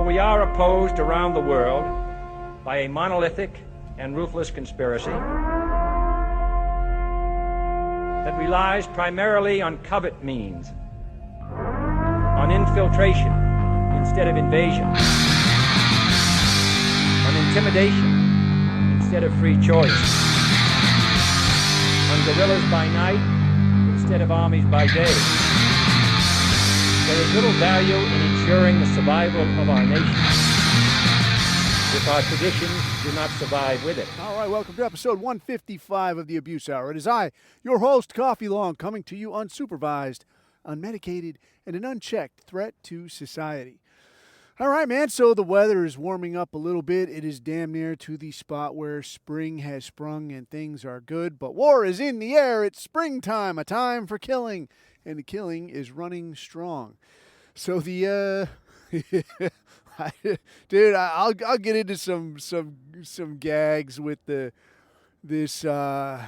we are opposed around the world by a monolithic and ruthless conspiracy that relies primarily on covert means, on infiltration instead of invasion, on intimidation instead of free choice, on guerrillas by night instead of armies by day. There is little value in ensuring the survival of our nation if our traditions do not survive with it. All right, welcome to episode 155 of the Abuse Hour. It is I, your host, Coffee Long, coming to you unsupervised, unmedicated, and an unchecked threat to society. All right, man, so the weather is warming up a little bit. It is damn near to the spot where spring has sprung and things are good, but war is in the air. It's springtime, a time for killing, and the killing is running strong. So the dude, I'll get into some gags with this Iran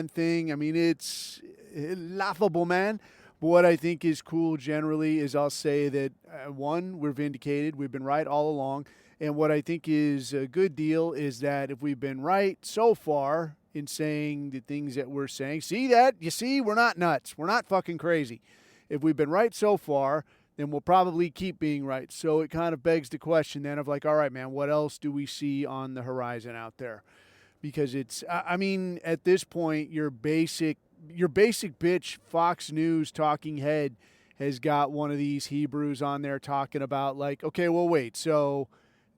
thing. I mean, it's laughable, man. But what I think is cool generally is I'll say that one, we're vindicated. We've been right all along. And what I think is a good deal is that if we've been right so far in saying the things that we're saying, you see, we're not nuts. We're not fucking crazy. If we've been right so far, then we'll probably keep being right. So it kind of begs the question then of like, all right, man, what else do we see on the horizon out there? Because it's, I mean, at this point, your basic bitch Fox News talking head has got one of these Hebrews on there talking about like, okay, well, wait, so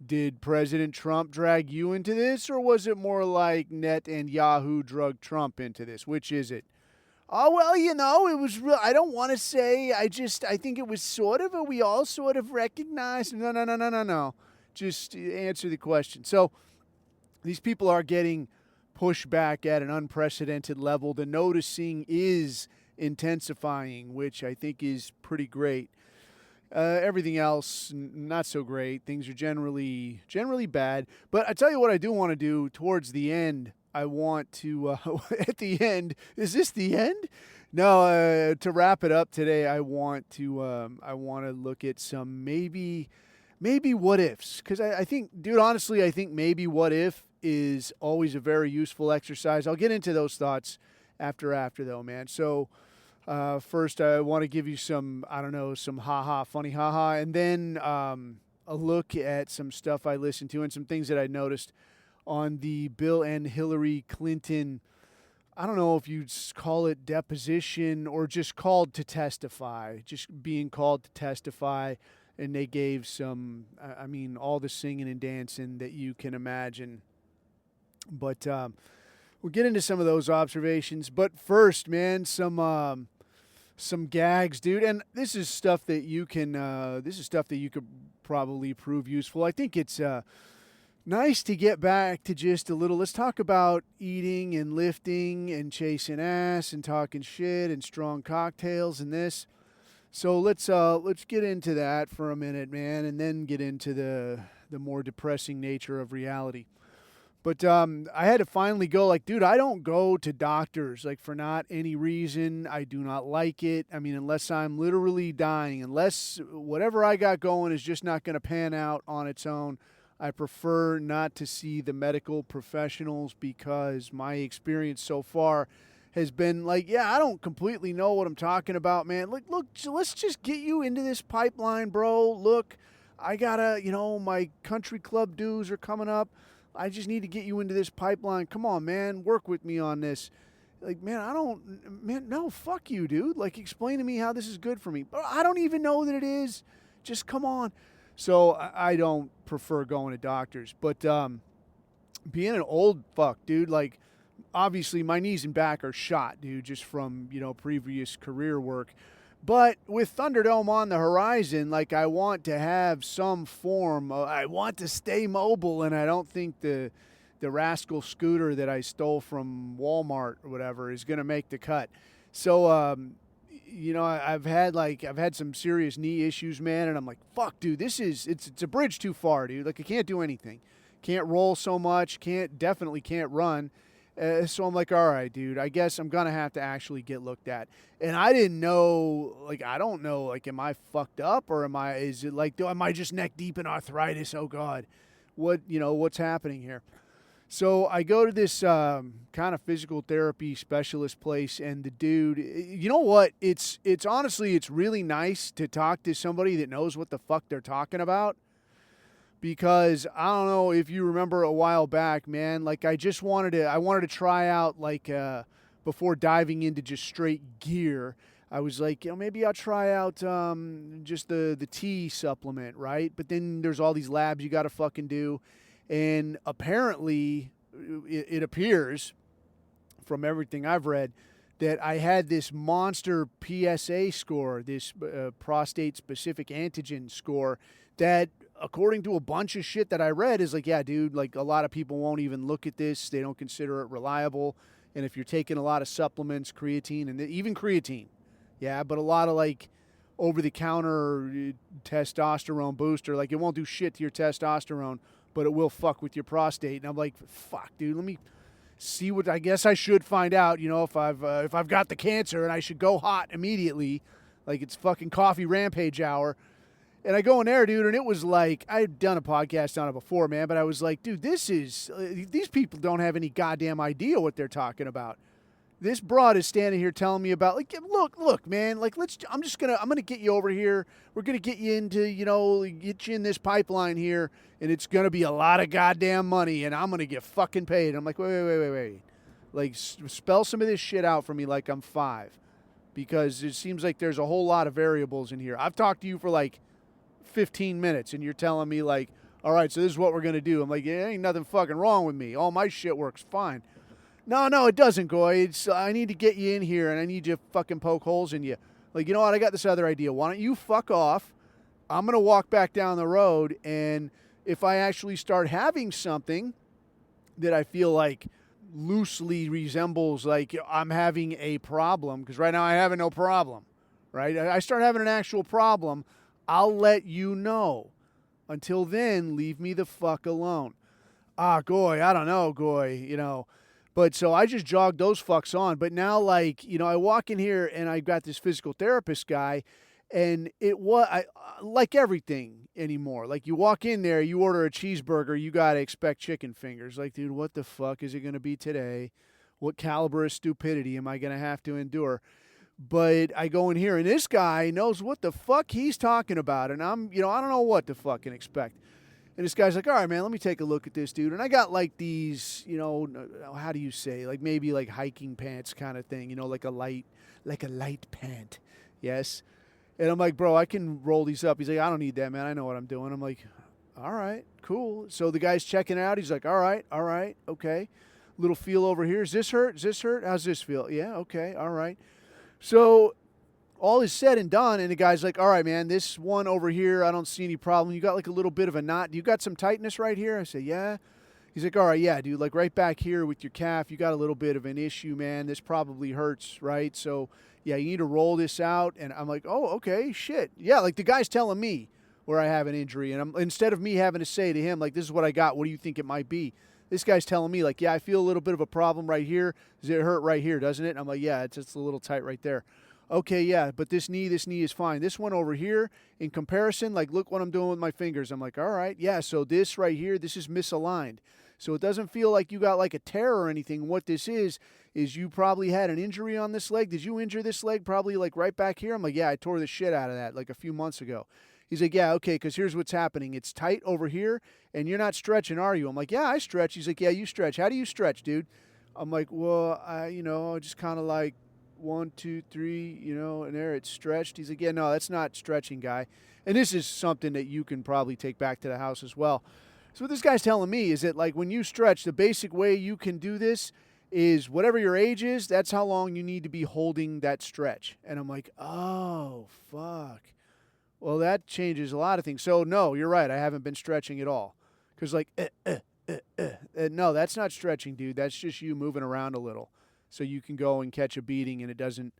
did President Trump drag you into this, or was it more like Net and Yahoo drug Trump into this? Which is it? Oh, well, you know, it was real. I don't want to say. I think it was sort of, or we all sort of recognized. No. Just answer the question. So these people are getting pushed back at an unprecedented level. The noticing is intensifying, which I think is pretty great. Everything else, not so great. Things are generally bad. But I tell you what I do want to do towards the end. I want to, at the end, is this the end? No, to wrap it up today, I want to look at some maybe what ifs. Because I think, dude, honestly, I think maybe what if is always a very useful exercise. I'll get into those thoughts after though, man. So first I want to give you some funny haha, and then a look at some stuff I listened to and some things that I noticed on the Bill and Hillary Clinton, I don't know if you'd call it deposition or just called to testify, just being called to testify. And they gave some, all the singing and dancing that you can imagine. But we'll get into some of those observations. But first, man, some gags, dude. And this is stuff that you can, could probably prove useful. I think it's nice to get back to just a little. Let's talk about eating and lifting and chasing ass and talking shit and strong cocktails and this. So let's get into that for a minute, man, and then get into the more depressing nature of reality. But I had to finally go, like, dude, I don't go to doctors, like, for not any reason. I do not like it. I mean, unless I'm literally dying, unless whatever I got going is just not going to pan out on its own. I prefer not to see the medical professionals because my experience so far has been like, yeah, I don't completely know what I'm talking about, man. Look, let's just get you into this pipeline, bro. Look, I gotta, my country club dues are coming up. I just need to get you into this pipeline. Come on, man, work with me on this. Like, no, fuck you, dude. Like, explain to me how this is good for me. But I don't even know that it is. Just come on. So I don't prefer going to doctors. But being an old fuck, dude, like, obviously my knees and back are shot, dude, just from, previous career work. But with Thunderdome on the horizon, like, I want to have some form. I want to stay mobile, and I don't think the rascal scooter that I stole from Walmart or whatever is going to make the cut. So, I've had some serious knee issues, man, and I'm like, fuck, dude, it's a bridge too far, dude. Like, I can't do anything. Can't roll so much, definitely can't run. So I'm like, all right, dude, I guess I'm going to have to actually get looked at. And I didn't know, like, I don't know, like, am I fucked up or is it like, am I just neck deep in arthritis? Oh, God. What's happening here? So I go to this kind of physical therapy specialist place, and the dude, you know what? It's honestly, it's really nice to talk to somebody that knows what the fuck they're talking about. Because I don't know if you remember a while back, man, like I wanted to try out before diving into just straight gear. I was like, maybe I'll try out just the T supplement, right? But then there's all these labs you got to fucking do. And apparently, it appears from everything I've read that I had this monster PSA score, this prostate-specific antigen score that, according to a bunch of shit that I read, is like, yeah, dude, like a lot of people won't even look at this. They don't consider it reliable. And if you're taking a lot of supplements, creatine, and even creatine, yeah, but a lot of like over-the-counter testosterone booster, like it won't do shit to your testosterone, but it will fuck with your prostate. And I'm like, fuck, dude, let me see what, I guess I should find out, if I've got the cancer, and I should go hot immediately, like it's fucking coffee rampage hour. And I go in there, dude, and it was like, I'd done a podcast on it before, man, but I was like, dude, these people don't have any goddamn idea what they're talking about. This broad is standing here telling me about, like, look, man, like, I'm going to get you over here. We're going to get you into, get you in this pipeline here, and it's going to be a lot of goddamn money, and I'm going to get fucking paid. I'm like, wait. Like, spell some of this shit out for me like I'm 5, because it seems like there's a whole lot of variables in here. I've talked to you for, like, 15 minutes, and you're telling me, like, all right, so this is what we're going to do. I'm like, yeah, ain't nothing fucking wrong with me. All my shit works fine. No, it doesn't, Goy. I need to get you in here, and I need you to fucking poke holes in you. Like, you know what? I got this other idea. Why don't you fuck off? I'm going to walk back down the road, and if I actually start having something that I feel like loosely resembles, like, I'm having a problem, because right now I have no problem, right? I start having an actual problem, I'll let you know. Until then, leave me the fuck alone. Goy, I don't know, Goy, But so I just jogged those fucks on. But now, like, I walk in here and I got this physical therapist guy, and like everything anymore. Like, you walk in there, you order a cheeseburger, you got to expect chicken fingers. Like, dude, what the fuck is it going to be today? What caliber of stupidity am I going to have to endure? But I go in here, and this guy knows what the fuck he's talking about. And I'm, I don't know what to fucking expect. And this guy's like, all right, man, let me take a look at this, dude. And I got like these, how do you say, like maybe like hiking pants kind of thing, like a light pant. Yes. And I'm like, bro, I can roll these up. He's like, I don't need that, man. I know what I'm doing. I'm like, all right, cool. So the guy's checking it out. He's like, all right, okay. Little feel over here. Does this hurt? How's this feel? Yeah, okay, all right. So all is said and done, and the guy's like, all right, man, this one over here, I don't see any problem. You got like a little bit of a knot. Do you got some tightness right here? I say, yeah. He's like, all right, yeah, dude, like right back here with your calf, you got a little bit of an issue, man. This probably hurts, right? So, yeah, you need to roll this out. And I'm like, oh, okay, shit. Yeah, like the guy's telling me where I have an injury. And instead of me having to say to him, like, this is what I got. What do you think it might be? This guy's telling me, like, yeah, I feel a little bit of a problem right here. Does it hurt right here, doesn't it? And I'm like, yeah, it's just a little tight right there. Okay, yeah, but this knee is fine. This one over here, in comparison, like, look what I'm doing with my fingers. I'm like, all right, yeah, so this right here, this is misaligned. So it doesn't feel like you got like a tear or anything. What this is you probably had an injury on this leg. Did you injure this leg probably like right back here? I'm like, yeah, I tore the shit out of that like a few months ago. He's like, yeah, okay, because here's what's happening. It's tight over here, and you're not stretching, are you? I'm like, yeah, I stretch. He's like, yeah, you stretch. How do you stretch, dude? I'm like, well, I just kind of like 1, 2, 3, and there it's stretched. He's like, yeah, no, that's not stretching, guy. And this is something that you can probably take back to the house as well. So what this guy's telling me is that, like, when you stretch, the basic way you can do this is whatever your age is, that's how long you need to be holding that stretch. And I'm like, oh, fuck. Well, that changes a lot of things. So, no, you're right. I haven't been stretching at all. Because, like, no, that's not stretching, dude. That's just you moving around a little so you can go and catch a beating and it doesn't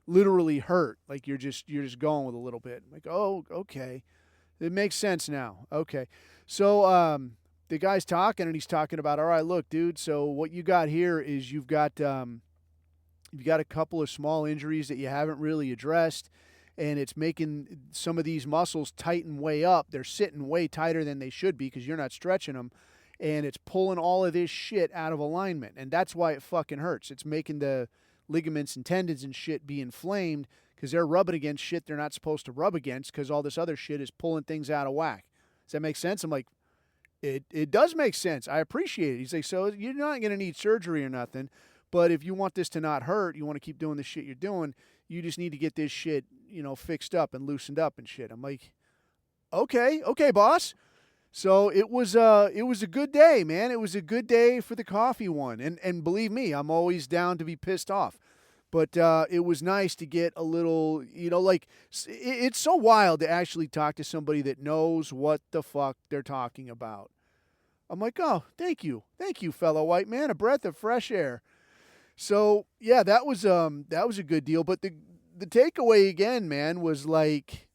literally hurt. Like, you're just going with a little bit. I'm like, oh, okay. It makes sense now. Okay. So, the guy's talking, and he's talking about, all right, look, dude, so what you got here is you've got a couple of small injuries that you haven't really addressed, and it's making some of these muscles tighten way up. They're sitting way tighter than they should be because you're not stretching them, and it's pulling all of this shit out of alignment, and that's why it fucking hurts. It's making the ligaments and tendons and shit be inflamed because they're rubbing against shit they're not supposed to rub against because all this other shit is pulling things out of whack. Does that make sense? I'm like, it does make sense. I appreciate it. He's like, so you're not going to need surgery or nothing, but if you want this to not hurt, you want to keep doing the shit you're doing, you just need to get this shit, fixed up and loosened up and shit. I'm like, okay, boss. So it was a good day, man. It was a good day for the coffee one. And believe me, I'm always down to be pissed off. But it was nice to get a little, it's so wild to actually talk to somebody that knows what the fuck they're talking about. I'm like, oh, thank you, fellow white man, a breath of fresh air. So yeah, that was a good deal. But the takeaway again, man, was like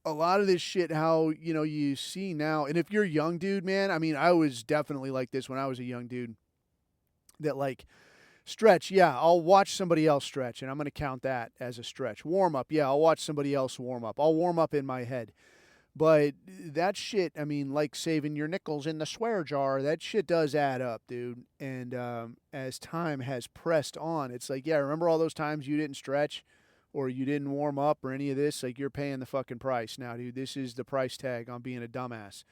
a lot of this shit. How you see now, and if you're a young dude, man, I mean, I was definitely like this when I was a young dude. That like stretch, yeah, I'll watch somebody else stretch, and I'm gonna count that as a stretch. Warm up, yeah, I'll watch somebody else warm up. I'll warm up in my head. But that shit, I mean, like saving your nickels in the swear jar, that shit does add up, dude. And as time has pressed on, it's like, yeah, remember all those times you didn't stretch or you didn't warm up or any of this? Like, you're paying the fucking price now, dude. This is the price tag on being a dumbass.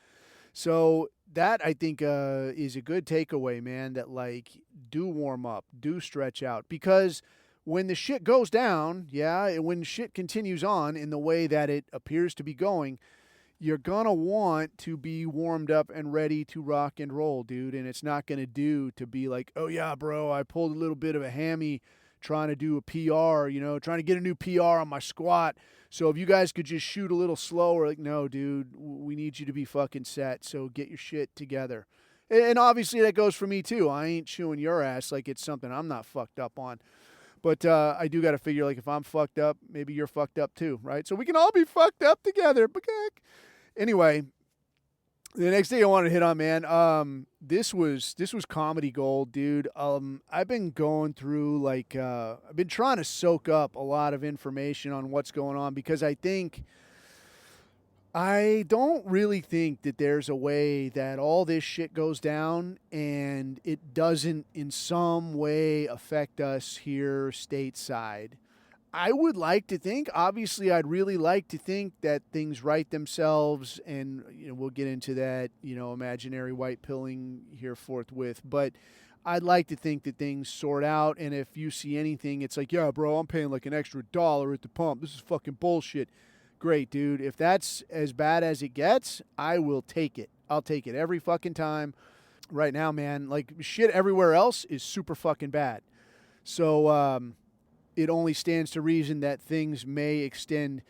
So that, I think, is a good takeaway, man, that, like, do warm up, do stretch out. Because when the shit goes down, yeah, when shit continues on in the way that it appears to be going, you're going to want to be warmed up and ready to rock and roll, dude. And it's not going to do to be like, oh, yeah, bro, I pulled a little bit of a hammy trying to do a PR, trying to get a new PR on my squat. So if you guys could just shoot a little slower, like, no, dude, we need you to be fucking set. So get your shit together. And obviously that goes for me, too. I ain't chewing your ass like it's something I'm not fucked up on. But I do got to figure, like, if I'm fucked up, maybe you're fucked up, too, right? So we can all be fucked up together. Anyway, the next thing I wanted to hit on, man, this was comedy gold, dude. I've been going through, like, I've been trying to soak up a lot of information on what's going on because I don't really think that there's a way that all this shit goes down and it doesn't in some way affect us here stateside. I would like to think, obviously, I'd really like to think that things right themselves, and we'll get into that, imaginary white pilling here forthwith. But I'd like to think that things sort out, and if you see anything, it's like, yeah, bro, I'm paying like an extra $1 at the pump. This is fucking bullshit. Great, dude. If that's as bad as it gets, I will take it. I'll take it every fucking time. Right now, man, like shit everywhere else is super fucking bad. So, it only stands to reason that things may extend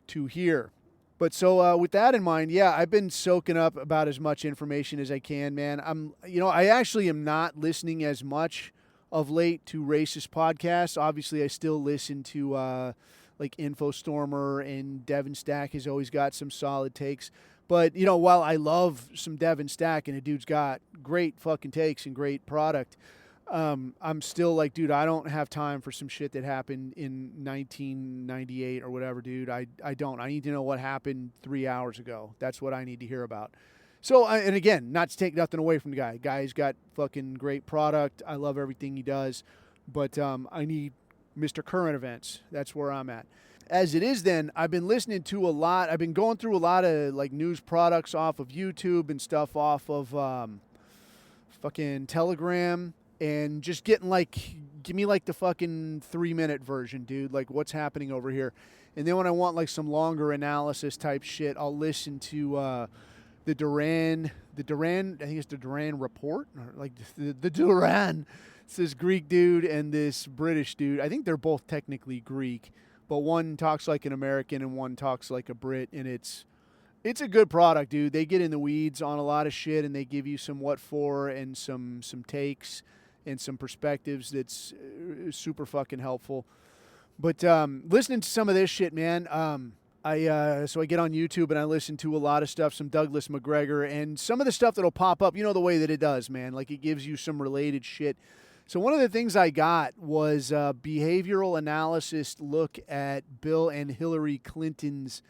to here. But so with that in mind, yeah, I've been soaking up about as much information as I can, man. I actually am not listening as much of late to racist podcasts. Obviously, I still listen to like InfoStormer, and Devin Stack has always got some solid takes. But, while I love some Devin Stack and the dude's got great fucking takes and great product, I'm still like, dude, I don't have time for some shit that happened in 1998 or whatever, dude. I don't. I need to know what happened 3 hours ago. That's what I need to hear about. So, and again, not to take nothing away from the guy. Guy's got fucking great product. I love everything he does. But I need Mr. Current Events. That's where I'm at. As it is then, I've been listening to a lot. I've been going through a lot of like news products off of YouTube and stuff off of fucking Telegram. And just getting like, give me like the fucking 3-minute version, dude. Like what's happening over here. And then when I want like some longer analysis type shit, I'll listen to the Duran, I think it's the Duran Report. Or like the Duran. It's this Greek dude and this British dude. I think they're both technically Greek. But one talks like an American and one talks like a Brit. And it's a good product, dude. They get in the weeds on a lot of shit and they give you some what for and some takes and some perspectives that's super fucking helpful. But listening to some of this shit, man, So I get on YouTube and I listen to a lot of stuff, some Douglas McGregor, and some of the stuff that'll pop up, you know the way that it does, man. Like it gives you some related shit. So one of the things I got was a behavioral analysis look at Bill and Hillary Clinton's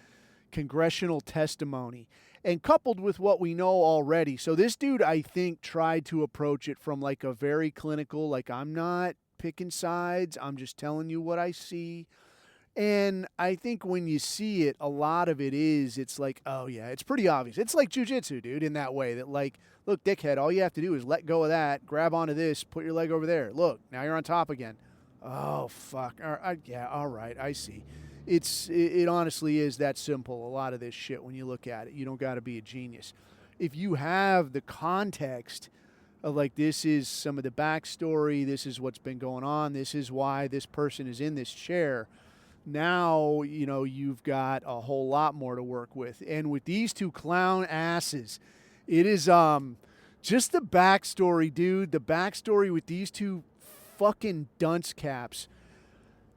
congressional testimony. And coupled with what we know already. So this dude, I think, tried to approach it from like a very clinical, like I'm not picking sides, I'm just telling you what I see. And I think when you see it, a lot of it is, it's like, oh yeah, it's pretty obvious. It's like jujitsu, dude, in that way that like, look, dickhead, all you have to do is let go of that, grab onto this, put your leg over there. Look, now you're on top again. Oh, fuck. Yeah, all right, I see. It honestly is that simple, a lot of this shit, when you look at it. You don't got to be a genius. If you have the context of like, this is some of the backstory, this is what's been going on, this is why this person is in this chair, now, you know, you've got a whole lot more to work with. And with these two clown asses, it is just the backstory, dude. The backstory with these two fucking dunce caps.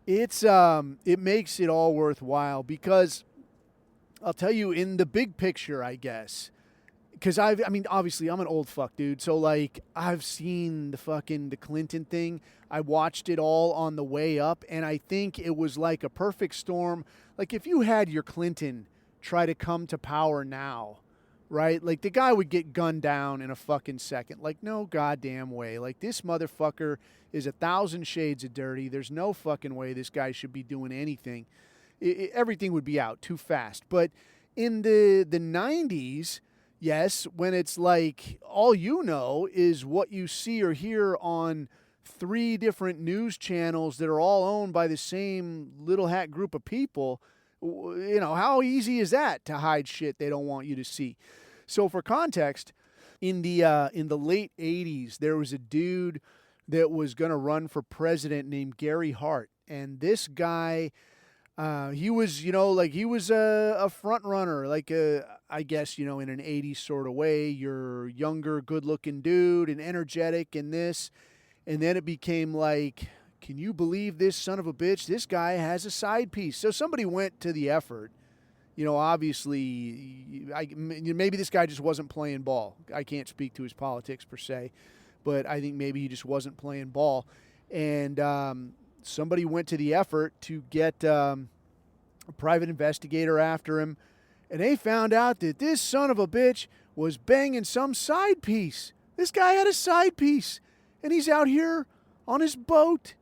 It makes it all worthwhile because I'll tell you, in the big picture, I guess, because obviously I'm an old fuck, dude. So like I've seen the Clinton thing. I watched it all on the way up, and I think it was like a perfect storm. Like if you had your Clinton try to come to power now, right? Like the guy would get gunned down in a fucking second. Like no goddamn way. Like this motherfucker is 1,000 shades of dirty. There's no fucking way this guy should be doing anything. Everything would be out too fast. But in the 90s, yes, when it's like all you know is what you see or hear on 3 different news channels that are all owned by the same little hat group of people, you know, how easy is that to hide shit they don't want you to see? So for context, in the late 80s, there was a dude that was going to run for president named Gary Hart. And this guy, he was, you know, like he was a front runner, like I guess, you know, in an 80s sort of way. You're younger, good-looking dude and energetic and this. And then it became like, can you believe this son of a bitch? This guy has a side piece. So somebody went to the effort. You know, obviously, maybe this guy just wasn't playing ball. I can't speak to his politics per se, but I think maybe he just wasn't playing ball. And somebody went to the effort to get a private investigator after him, and they found out that this son of a bitch was banging some side piece. This guy had a side piece, and he's out here on his boat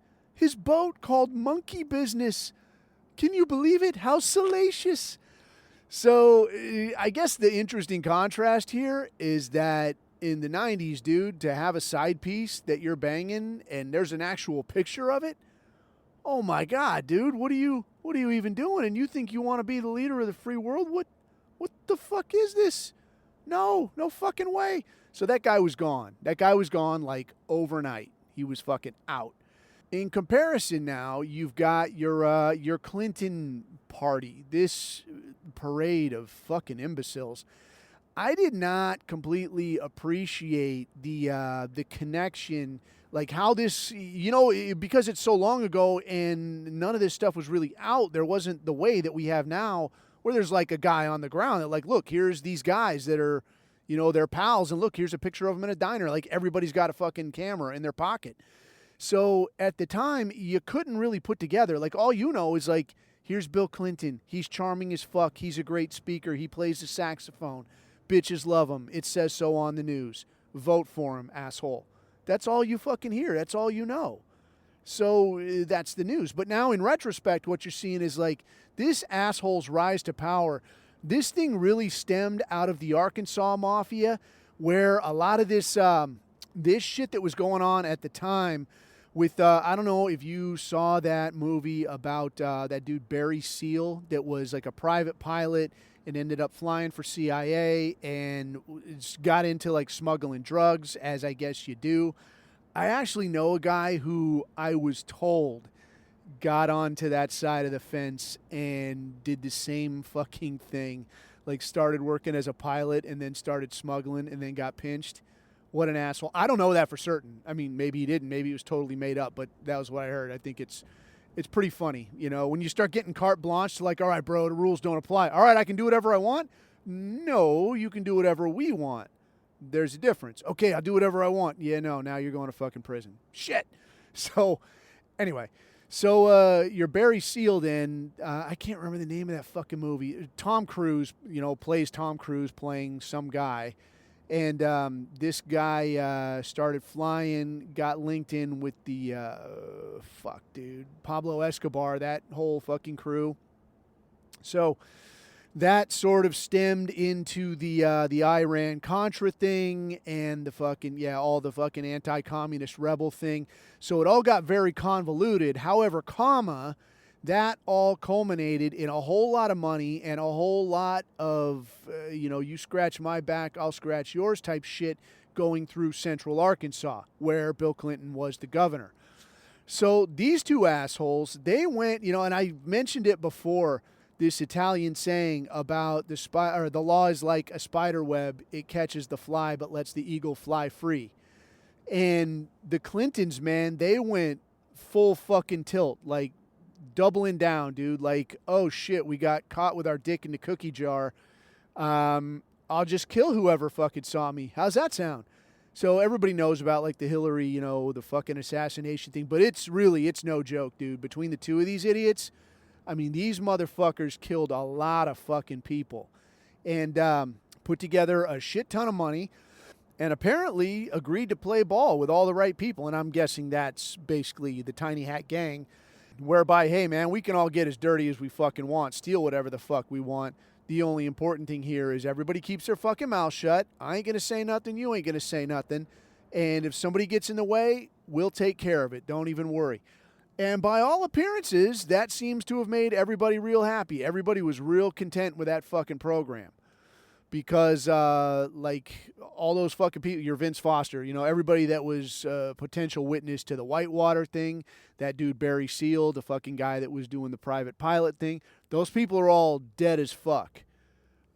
called Monkey Business. Can you believe it? How salacious. So I guess the interesting contrast here is that in the 90s, dude, to have a side piece that you're banging and there's an actual picture of it, oh my God, dude, what are you even doing? And you think you want to be the leader of the free world? What the fuck is this? No fucking way. So that guy was gone. That guy was gone like overnight. He was fucking out. In comparison now, you've got your Clinton party, this parade of fucking imbeciles. I did not completely appreciate the connection, like how this, you know, because it's so long ago and none of this stuff was really out. There wasn't the way that we have now where there's like a guy on the ground that like, look, here's these guys that are, you know, they're pals, and look, here's a picture of them in a diner. Like everybody's got a fucking camera in their pocket. So at the time, you couldn't really put together, like all you know is like, here's Bill Clinton. He's charming as fuck. He's a great speaker. He plays the saxophone. Bitches love him. It says so on the news. Vote for him, asshole. That's all you fucking hear. That's all you know. So that's the news. But now in retrospect, what you're seeing is like this asshole's rise to power. This thing really stemmed out of the Arkansas Mafia, where a lot of this this shit that was going on at the time with, I don't know if you saw that movie about that dude Barry Seal that was like a private pilot and ended up flying for CIA and got into like smuggling drugs, as I guess you do. I actually know a guy who I was told got onto that side of the fence and did the same fucking thing. Like started working as a pilot and then started smuggling and then got pinched. What an asshole. I don't know that for certain. I mean, maybe he didn't. Maybe it was totally made up, but that was what I heard. I think it's It's pretty funny, when you start getting carte blanche to like, all right, bro, the rules don't apply. All right, I can do whatever I want. No, you can do whatever we want. There's a difference. Okay, I'll do whatever I want. Yeah, no, now you're going to fucking prison. Shit. So, anyway, you're Barry Seal then. I can't remember the name of that fucking movie. Tom Cruise, plays Tom Cruise playing some guy. And this guy started flying, got linked in with the, Pablo Escobar, that whole fucking crew. So that sort of stemmed into the Iran-Contra thing and all the fucking anti-communist rebel thing. So it all got very convoluted. However, that all culminated in a whole lot of money and a whole lot of, you scratch my back, I'll scratch yours type shit going through central Arkansas, where Bill Clinton was the governor. So these two assholes, they went, and I mentioned it before, this Italian saying about the law is like a spider web. It catches the fly but lets the eagle fly free. And the Clintons, man, they went full fucking tilt, like doubling down, dude. Like, oh shit, we got caught with our dick in the cookie jar. I'll just kill whoever fucking saw me. How's that sound? So everybody knows about like the Hillary, the fucking assassination thing, but it's no joke, dude. Between the two of these idiots, I mean, these motherfuckers killed a lot of fucking people and put together a shit ton of money and apparently agreed to play ball with all the right people. And I'm guessing that's basically the Tiny Hat Gang, whereby, hey, man, we can all get as dirty as we fucking want, steal whatever the fuck we want. The only important thing here is everybody keeps their fucking mouth shut. I ain't going to say nothing. You ain't going to say nothing. And if somebody gets in the way, we'll take care of it. Don't even worry. And by all appearances, that seems to have made everybody real happy. Everybody was real content with that fucking program. Because, all those fucking people, you're Vince Foster, everybody that was a potential witness to the Whitewater thing, that dude Barry Seal, the fucking guy that was doing the private pilot thing, those people are all dead as fuck.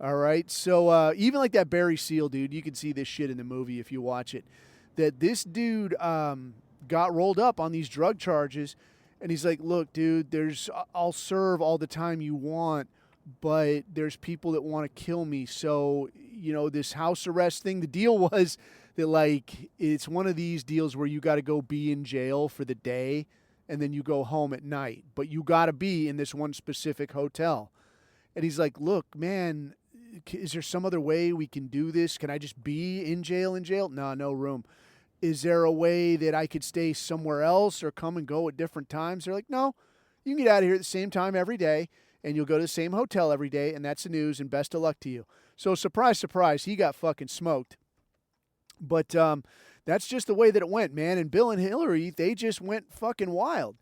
All right? So, even like that Barry Seal dude, you can see this shit in the movie if you watch it, that this dude got rolled up on these drug charges, and he's like, look, dude, I'll serve all the time you want, but there's people that want to kill me. So, this house arrest thing, the deal was that, like, it's one of these deals where you got to go be in jail for the day and then you go home at night. But you got to be in this one specific hotel. And he's like, look, man, is there some other way we can do this? Can I just be in jail? No room. Is there a way that I could stay somewhere else or come and go at different times? They're like, no, you can get out of here at the same time every day. And you'll go to the same hotel every day, and that's the news, and best of luck to you. So, surprise, surprise, he got fucking smoked. But that's just the way that it went, man. And Bill and Hillary, they just went fucking wild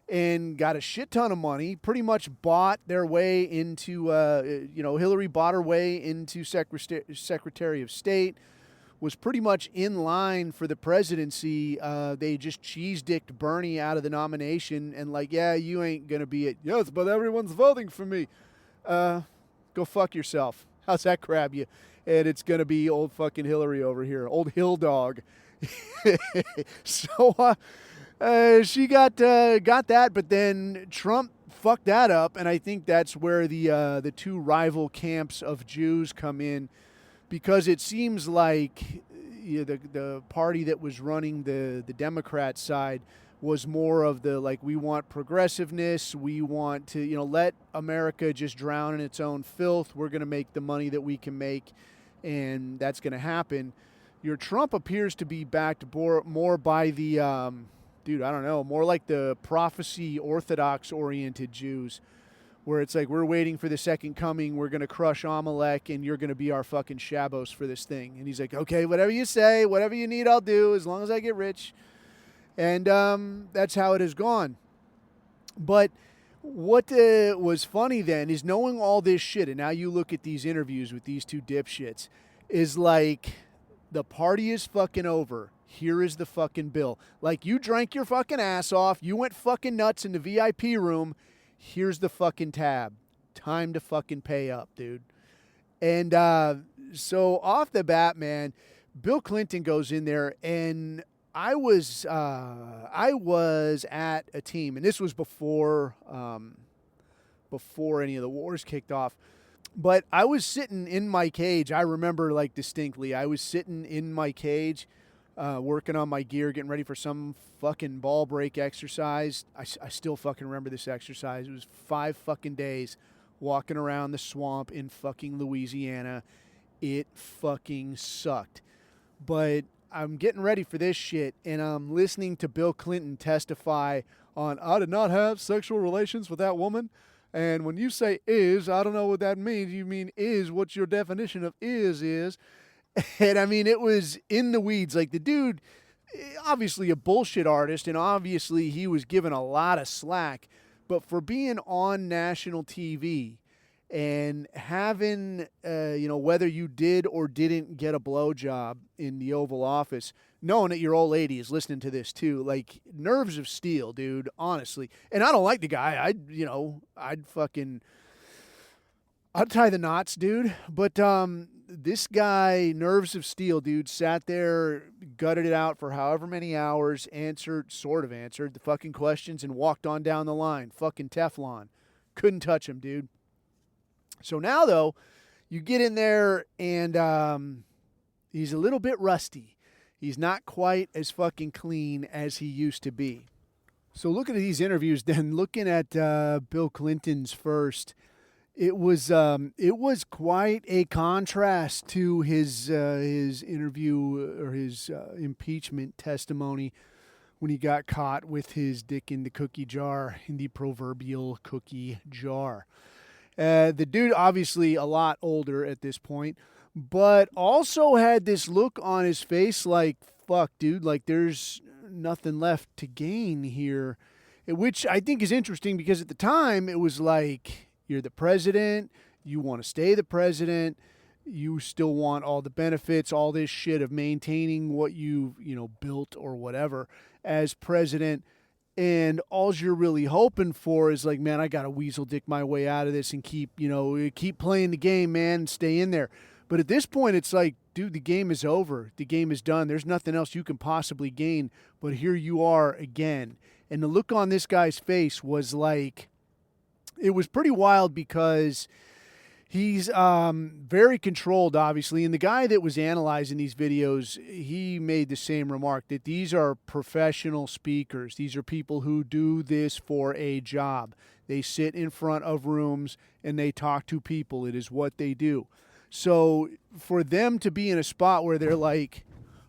and got a shit ton of money, pretty much bought their way into, Hillary bought her way into Secretary of State, was pretty much in line for the presidency. They just cheese-dicked Bernie out of the nomination and like, yeah, you ain't going to be it. Yes, but everyone's voting for me. Go fuck yourself. How's that grab you? And it's going to be old fucking Hillary over here, old Hill Dog. So she got that, but then Trump fucked that up, and I think that's where the two rival camps of Jews come in. Because it seems like the party that was running the Democrat side was more of the, like, we want progressiveness. We want to, let America just drown in its own filth. We're going to make the money that we can make, and that's going to happen. Your Trump appears to be backed more by the, more like the prophecy Orthodox-oriented Jews, where it's like, we're waiting for the second coming, we're going to crush Amalek, and you're going to be our fucking Shabbos for this thing. And he's like, okay, whatever you say, whatever you need, I'll do, as long as I get rich. And that's how it has gone. But what was funny then is knowing all this shit, and now you look at these interviews with these two dipshits, is like, the party is fucking over. Here is the fucking bill. Like, you drank your fucking ass off, you went fucking nuts in the VIP room, here's the fucking tab. Time to fucking pay up, dude. And so off the bat, man, Bill Clinton goes in there, and I was at a team, and this was before any of the wars kicked off. But I was sitting in my cage. I remember like distinctly. I was sitting in my cage, working on my gear, getting ready for some fucking ball break exercise. I still fucking remember this exercise. It was 5 fucking days walking around the swamp in fucking Louisiana. It fucking sucked. But I'm getting ready for this shit, and I'm listening to Bill Clinton testify on, I did not have sexual relations with that woman. And when you say is, I don't know what that means. You mean is, what's your definition of is. And I mean, it was in the weeds. Like the dude, obviously a bullshit artist, and obviously he was given a lot of slack. But for being on national TV and having, whether you did or didn't get a blowjob in the Oval Office, knowing that your old lady is listening to this too, like nerves of steel, dude, honestly. And I don't like the guy. I'd tie the knots, dude. But this guy, nerves of steel, dude, sat there, gutted it out for however many hours, answered the fucking questions and walked on down the line. Fucking Teflon. Couldn't touch him, dude. So now, though, you get in there and he's a little bit rusty. He's not quite as fucking clean as he used to be. So looking at these interviews, then looking at Bill Clinton's first, it was quite a contrast to his interview or his impeachment testimony when he got caught with his dick in the cookie jar, in the proverbial cookie jar. The dude obviously a lot older at this point, but also had this look on his face like, fuck, dude, like there's nothing left to gain here, which I think is interesting because at the time it was like, you're the president, you want to stay the president, you still want all the benefits, all this shit of maintaining what you've, built or whatever as president. And all you're really hoping for is like, man, I got to weasel dick my way out of this and keep playing the game, man, and stay in there. But at this point, it's like, dude, the game is over. The game is done. There's nothing else you can possibly gain. But here you are again. And the look on this guy's face was like, it was pretty wild because he's very controlled, obviously. And the guy that was analyzing these videos, he made the same remark that these are professional speakers. These are people who do this for a job. They sit in front of rooms and they talk to people. It is what they do. So for them to be in a spot where they're like,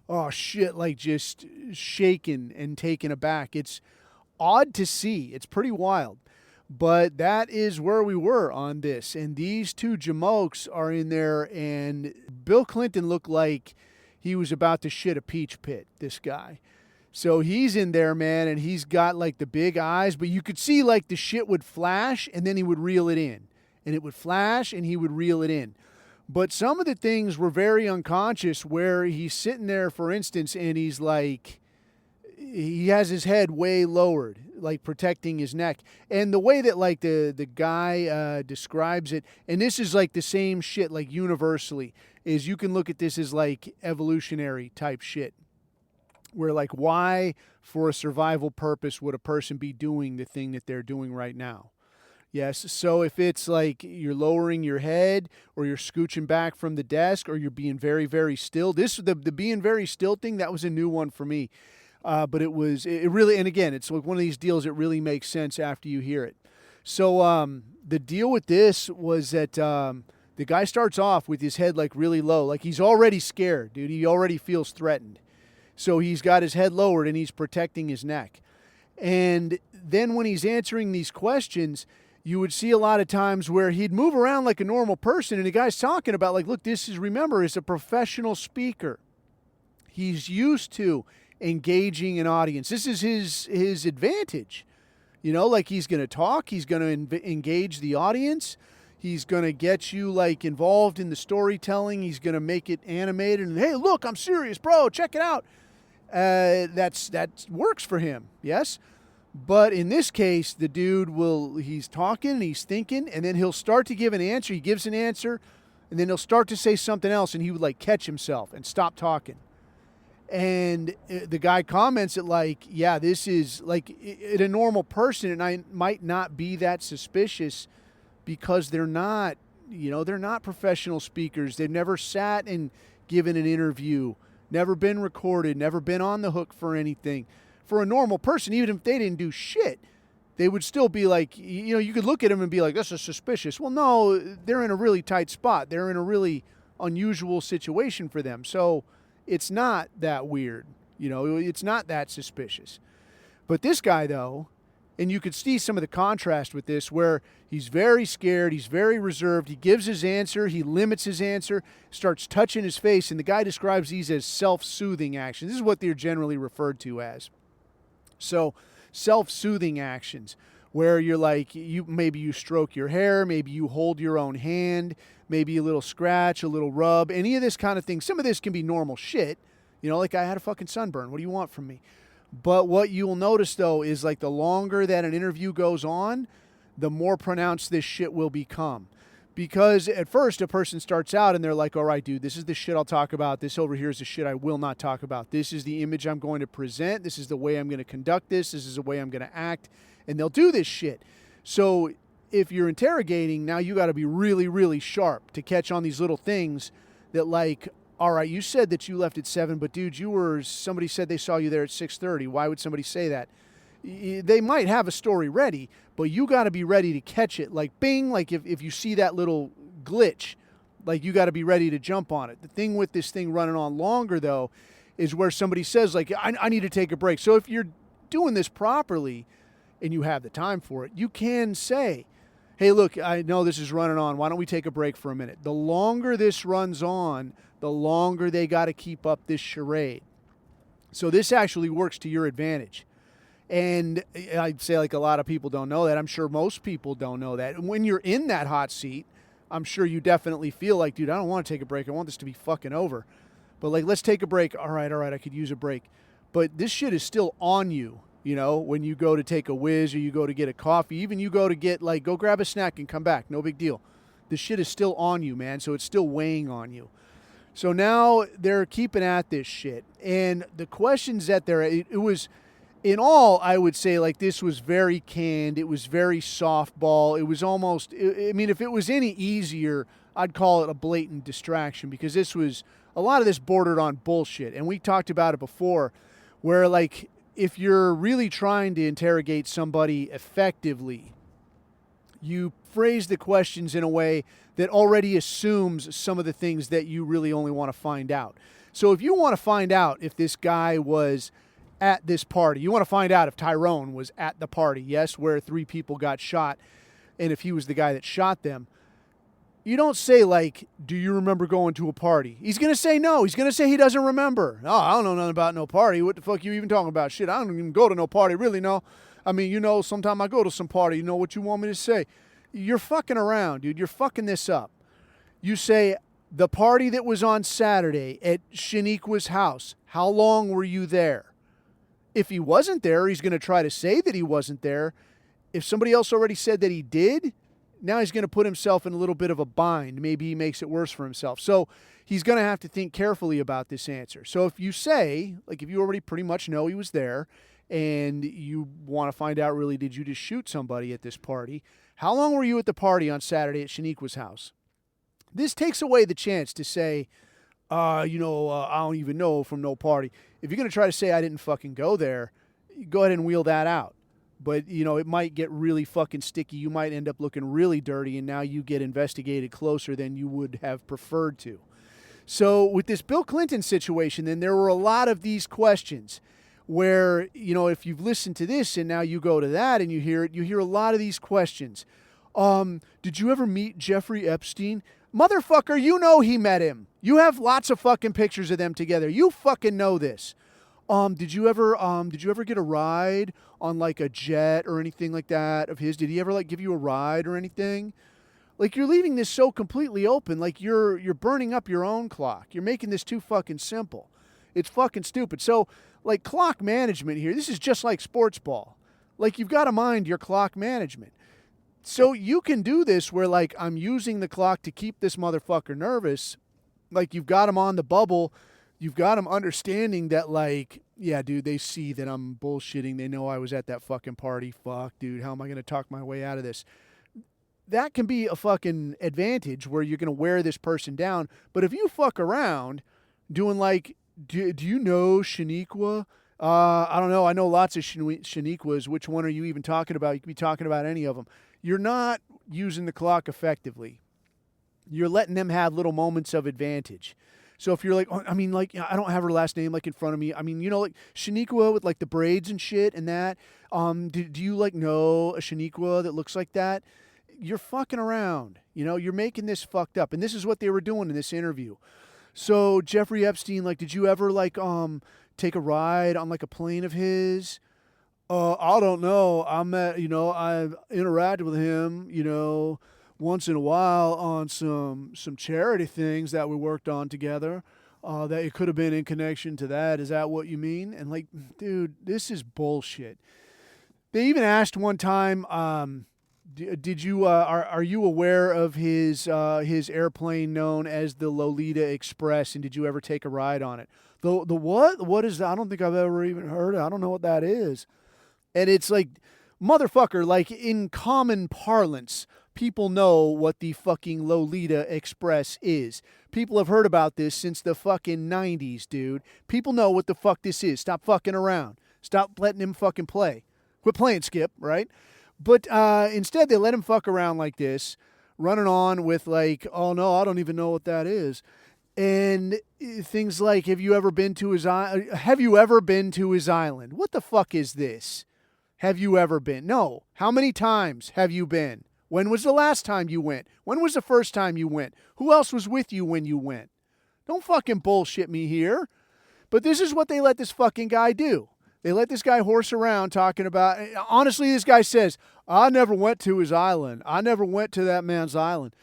oh shit, like just shaken and taken aback, it's odd to see. It's pretty wild. But that is where we were on this. And these two jamokes are in there, and Bill Clinton looked like he was about to shit a peach pit, this guy. So he's in there, man, and he's got like the big eyes, but you could see like the shit would flash and then he would reel it in. And it would flash and he would reel it in. But some of the things were very unconscious where he's sitting there, for instance, and he's like, he has his head way lowered, like protecting his neck. And the way that like the guy describes it, and this is like the same shit like universally, is you can look at this as like evolutionary type shit. Where like, why for a survival purpose would a person be doing the thing that they're doing right now? Yes, so if it's like you're lowering your head or you're scooching back from the desk or you're being very, very still. The being very still thing, that was a new one for me. But it really, and again, it's like one of these deals that really makes sense after you hear it. So the deal with this was that the guy starts off with his head like really low. Like he's already scared, dude. He already feels threatened. So he's got his head lowered and he's protecting his neck. And then when he's answering these questions, you would see a lot of times where he'd move around like a normal person. And the guy's talking about like, look, remember, is a professional speaker. He's used to engaging an audience. This is his advantage. Like he's going to talk. He's going to engage the audience. He's going to get you like involved in the storytelling. He's going to make it animated. And hey, look, I'm serious, bro. Check it out. That works for him, yes? But in this case, the dude he's talking and he's thinking, and then he'll start to give an answer. He gives an answer, and then he'll start to say something else, and he would like catch himself and stop talking. And the guy comments it like, yeah, this is like in a normal person, and I might not be that suspicious because they're not, they're not professional speakers. They've never sat and given an interview, never been recorded, never been on the hook for anything. For a normal person, even if they didn't do shit, they would still be like, you could look at them and be like, this is suspicious. Well, no, they're in a really tight spot. They're in a really unusual situation for them. So it's not that weird. It's not that suspicious. But this guy, though, and you could see some of the contrast with this, where he's very scared, he's very reserved, he gives his answer, he limits his answer, starts touching his face, and the guy describes these as self-soothing actions. This is what they're generally referred to as. So, self-soothing actions, where you're like, maybe you stroke your hair, maybe you hold your own hand, maybe a little scratch, a little rub, any of this kind of thing. Some of this can be normal shit, like I had a fucking sunburn. What do you want from me? But what you'll notice, though, is like the longer that an interview goes on, the more pronounced this shit will become. Because at first a person starts out and they're like, all right, dude, this is the shit I'll talk about. This over here is the shit I will not talk about. This is the image I'm going to present. This is the way I'm going to conduct this. This is the way I'm going to act. And they'll do this shit. So if you're interrogating, now you got to be really, really sharp to catch on these little things that, like, all right, you said that you left at 7, but dude, somebody said they saw you there at 6:30. Why would somebody say that? They might have a story ready, but you got to be ready to catch it. Like, bing, like if you see that little glitch, like, you got to be ready to jump on it. The thing with this thing running on longer, though, is where somebody says, like, I need to take a break. So if you're doing this properly and you have the time for it, you can say, hey, look, I know this is running on. Why don't we take a break for a minute? The longer this runs on, the longer they got to keep up this charade. So this actually works to your advantage. And I'd say, like, a lot of people don't know that. I'm sure most people don't know that. And when you're in that hot seat, I'm sure you definitely feel like, dude, I don't want to take a break. I want this to be fucking over. But, like, let's take a break. All right, I could use a break. But this shit is still on you, when you go to take a whiz or you go to get a coffee. Even you go to get, like, go grab a snack and come back. No big deal. The shit is still on you, man. So it's still weighing on you. So now they're keeping at this shit. And the questions that it was, in all, I would say, like, this was very canned. It was very softball. It was almost, if it was any easier, I'd call it a blatant distraction, because a lot of this bordered on bullshit. And we talked about it before, where, like, if you're really trying to interrogate somebody effectively, you phrase the questions in a way that already assumes some of the things that you really only want to find out. So if you want to find out if this guy was at this party, you want to find out if Tyrone was at the party, yes, where 3 people got shot, and if he was the guy that shot them, you don't say, like, do you remember going to a party? He's going to say no. He's going to say he doesn't remember. Oh, I don't know nothing about no party. What the fuck you even talking about? Shit, I don't even go to no party, really, no. Sometime I go to some party. You know what you want me to say? You're fucking around, dude. You're fucking this up. You say, the party that was on Saturday at Shaniqua's house, how long were you there? If he wasn't there, he's going to try to say that he wasn't there. If somebody else already said that he did, now he's going to put himself in a little bit of a bind. Maybe he makes it worse for himself. So he's going to have to think carefully about this answer. So if you say, like, if you already pretty much know he was there and you want to find out, really, did you just shoot somebody at this party? How long were you at the party on Saturday at Shaniqua's house? This takes away the chance to say, I don't even know from no party. If you're going to try to say I didn't fucking go there, go ahead and wheel that out. But, it might get really fucking sticky. You might end up looking really dirty, and now you get investigated closer than you would have preferred to. So with this Bill Clinton situation, then there were a lot of these questions where, if you've listened to this and now you go to that and you hear it, you hear a lot of these questions. Did you ever meet Jeffrey Epstein? Motherfucker, you know he met him. You have lots of fucking pictures of them together. You fucking know this. Did you ever get a ride on, like, a jet or anything like that of his? Did he ever, like, give you a ride or anything? Like, you're leaving this so completely open. Like, you're burning up your own clock. You're making this too fucking simple. It's fucking stupid. So, like, clock management here, this is just like sports ball. Like, you've got to mind your clock management. So you can do this where, like, I'm using the clock to keep this motherfucker nervous. Like, you've got him on the bubble. you've got them understanding that, like, yeah, dude, they see that I'm bullshitting. They know I was at that fucking party. Fuck, dude, how am I going to talk my way out of this? That can be a fucking advantage where you're going to wear this person down. But if you fuck around doing like, do you know Shaniqua? I don't know. I know lots of Shaniquas. Which one are you even talking about? You could be talking about any of them. You're not using the clock effectively. You're letting them have little moments of advantage. So if you're like, oh, I mean, like, I don't have her last name like in front of me. I mean, you know, like Shaniqua with like the braids and shit and that. Do you like know a Shaniqua that looks like that? You're fucking around. You know, you're making this fucked up. And this is what they were doing in this interview. So Jeffrey Epstein, like, did you ever like take a ride on like a plane of his? I don't know. I've interacted with him, you know, once in a while on some charity things that we worked on together. That it could have been in connection to that. Is that what you mean? And like, dude, this is bullshit. They even asked one time, did you are you aware of his airplane known as the Lolita Express, and did you ever take a ride on it? The what? What is that? I don't think I've ever even heard it. I don't know what that is. And it's like, motherfucker, like in common parlance, people know what the fucking Lolita Express is. People have heard about this since the fucking 90s, dude. People know what the fuck this is. Stop fucking around. Stop letting him fucking play. Quit playing, Skip, right? But instead, they let him fuck around like this, running on with like, oh no, I don't even know what that is. And things like, have you ever been to his island? What the fuck is this? Have you ever been? No. How many times have you been? When was the last time you went? When was the first time you went? Who else was with you when you went? Don't fucking bullshit me here. But this is what they let this fucking guy do. They let this guy horse around talking about, honestly, this guy says, I never went to his island. I never went to that man's island.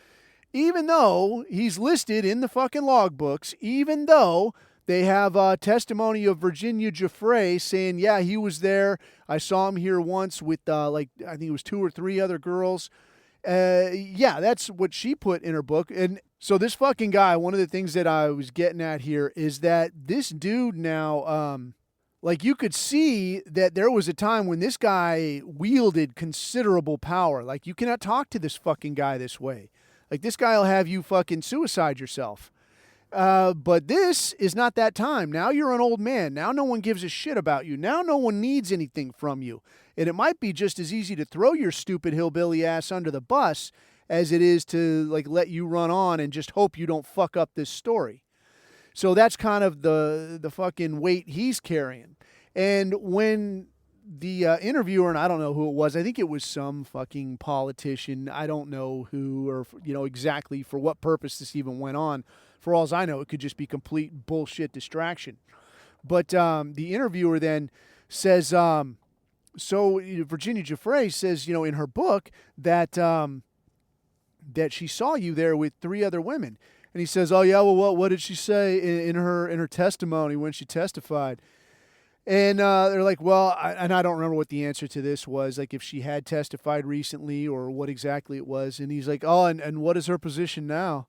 Even though he's listed in the fucking logbooks, even though they have a testimony of Virginia Giuffre saying, yeah, he was there. I saw him here once with, I think it was 2 or 3 other girls. Yeah, that's what she put in her book. And so this fucking guy, one of the things that I was getting at here is that this dude now, like you could see that there was a time when this guy wielded considerable power. Like you cannot talk to this fucking guy this way. Like this guy will have you fucking suicide yourself. But this is not that time. Now you're an old man. Now no one gives a shit about you. Now no one needs anything from you. And it might be just as easy to throw your stupid hillbilly ass under the bus as it is to like let you run on and just hope you don't fuck up this story. So that's kind of the fucking weight he's carrying. And when the interviewer, and I don't know who it was, I think it was some fucking politician. I don't know who or, you know, exactly for what purpose this even went on. For all I know, it could just be complete bullshit distraction. But the interviewer then says, so Virginia Giuffre says, you know, in her book that that she saw you there with 3 other women. And he says, oh, yeah, well, what did she say in her testimony when she testified? And they're like, well, I don't remember what the answer to this was, like if she had testified recently or what exactly it was. And he's like, oh, and what is her position now?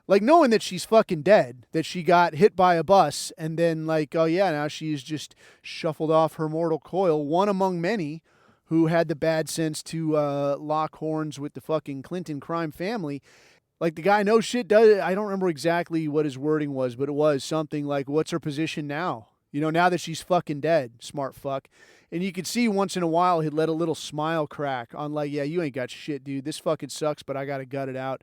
Like knowing that she's fucking dead, that she got hit by a bus, and then like, oh yeah, now she's just shuffled off her mortal coil, one among many who had the bad sense to lock horns with the fucking Clinton crime family. Like the guy knows shit does. I don't remember exactly what his wording was, but it was something like, what's her position now? You know, now that she's fucking dead, smart fuck. And you could see once in a while he'd let a little smile crack on like, yeah, you ain't got shit, dude. This fucking sucks, but I got to gut it out.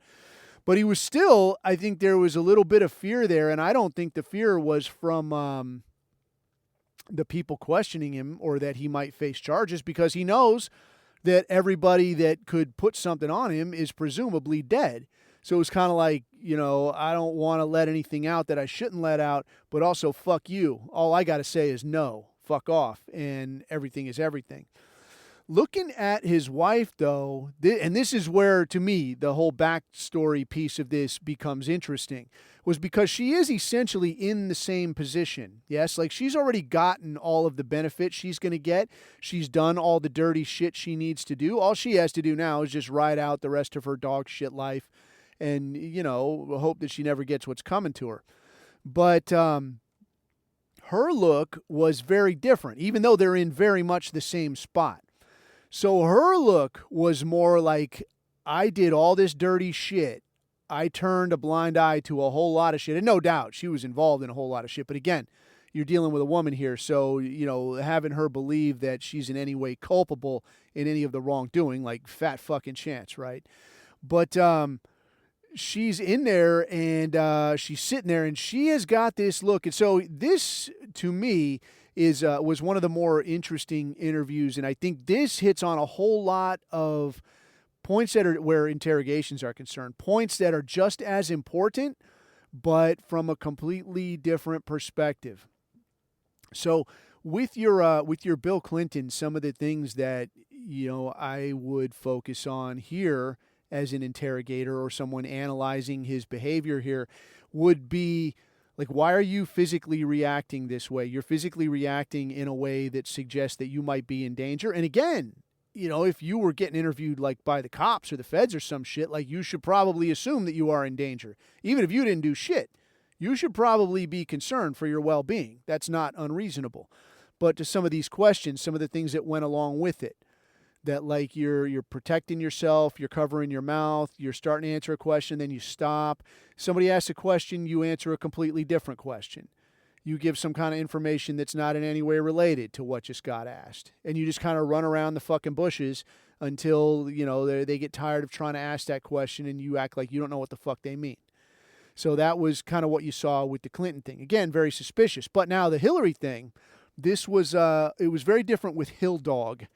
But he was still, I think there was a little bit of fear there, and I don't think the fear was from the people questioning him or that he might face charges, because he knows that everybody that could put something on him is presumably dead. So it was kind of like, you know, I don't want to let anything out that I shouldn't let out, but also fuck you. All I got to say is no, fuck off, and everything is everything. Looking at his wife, though, and this is where, to me, the whole backstory piece of this becomes interesting, was because she is essentially in the same position. Yes, like she's already gotten all of the benefits she's going to get. She's done all the dirty shit she needs to do. All she has to do now is just ride out the rest of her dog shit life and, you know, hope that she never gets what's coming to her. But Her look was very different, even though they're in very much the same spot. So her look was more like, I did all this dirty shit. I turned a blind eye to a whole lot of shit. And no doubt she was involved in a whole lot of shit. But again, you're dealing with a woman here. So, having her believe that she's in any way culpable in any of the wrongdoing, like fat fucking chance, right? But she's in there and she's sitting there and she has got this look. And so this, to me, was one of the more interesting interviews. And I think this hits on a whole lot of points that are where interrogations are concerned, points that are just as important, but from a completely different perspective. So with your Bill Clinton, some of the things that, I would focus on here as an interrogator or someone analyzing his behavior here would be like, why are you physically reacting this way? You're physically reacting in a way that suggests that you might be in danger. And again, if you were getting interviewed like by the cops or the feds or some shit, like you should probably assume that you are in danger. Even if you didn't do shit, you should probably be concerned for your well-being. That's not unreasonable. But to some of these questions, some of the things that went along with it, that like you're protecting yourself, you're covering your mouth, you're starting to answer a question, then you stop. Somebody asks a question, you answer a completely different question. You give some kind of information that's not in any way related to what just got asked. And you just kind of run around the fucking bushes until, they get tired of trying to ask that question and you act like you don't know what the fuck they mean. So that was kind of what you saw with the Clinton thing. Again, very suspicious. But now the Hillary thing, this was, it was very different with Hill Dog.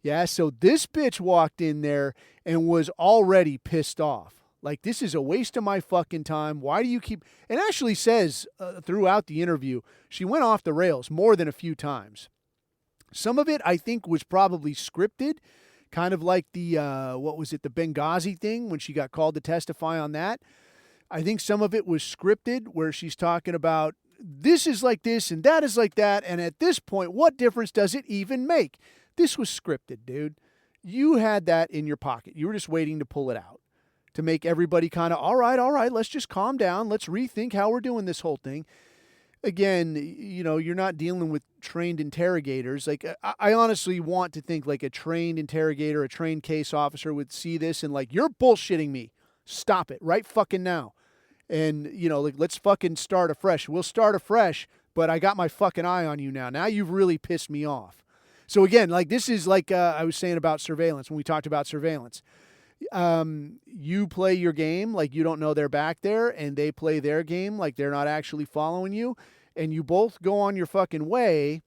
Yeah, so this bitch walked in there and was already pissed off. Like, this is a waste of my fucking time. Why do you keep... And actually says throughout the interview, she went off the rails more than a few times. Some of it, I think, was probably scripted, kind of like the, the Benghazi thing when she got called to testify on that. I think some of it was scripted where she's talking about this is like this and that is like that. And at this point, what difference does it even make? This was scripted, dude. You had that in your pocket. You were just waiting to pull it out to make everybody kind of, all right, let's just calm down. Let's rethink how we're doing this whole thing. Again, you're not dealing with trained interrogators. Like, I honestly want to think like a trained interrogator, a trained case officer would see this and like, you're bullshitting me. Stop it right fucking now. And, like, let's fucking start afresh. We'll start afresh, but I got my fucking eye on you now. Now you've really pissed me off. So again, like this is like I was saying about surveillance when we talked about surveillance. You play your game like you don't know they're back there, and they play their game like they're not actually following you, and you both go on your fucking way,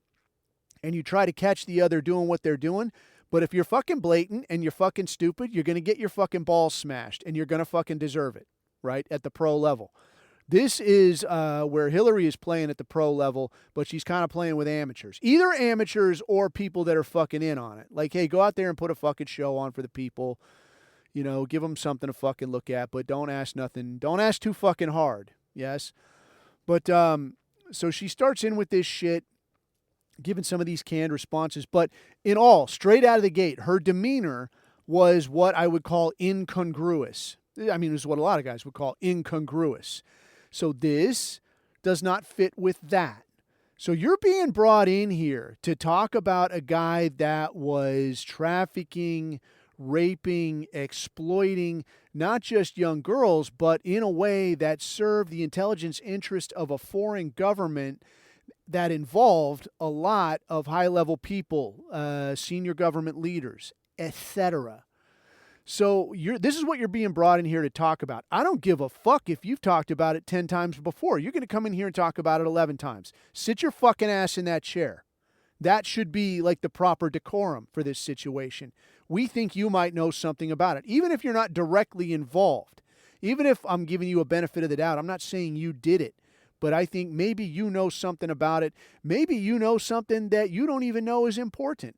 and you try to catch the other doing what they're doing. But if you're fucking blatant and you're fucking stupid, you're going to get your fucking balls smashed, and you're going to fucking deserve it, right, at the pro level. This is where Hillary is playing at the pro level, but she's kind of playing with amateurs. Either amateurs or people that are fucking in on it. Like, hey, go out there and put a fucking show on for the people. Give them something to fucking look at, but don't ask nothing. Don't ask too fucking hard, yes? But so she starts in with this shit, giving some of these canned responses. But in all, straight out of the gate, her demeanor was what I would call incongruous. I mean, it was what a lot of guys would call incongruous. So this does not fit with that. So you're being brought in here to talk about a guy that was trafficking, raping, exploiting not just young girls, but in a way that served the intelligence interest of a foreign government that involved a lot of high-level people, senior government leaders, etc. So this is what you're being brought in here to talk about. I don't give a fuck if you've talked about it 10 times before. You're going to come in here and talk about it 11 times. Sit your fucking ass in that chair. That should be like the proper decorum for this situation. We think you might know something about it, even if you're not directly involved. Even if I'm giving you a benefit of the doubt, I'm not saying you did it, but I think maybe you know something about it. Maybe you know something that you don't even know is important.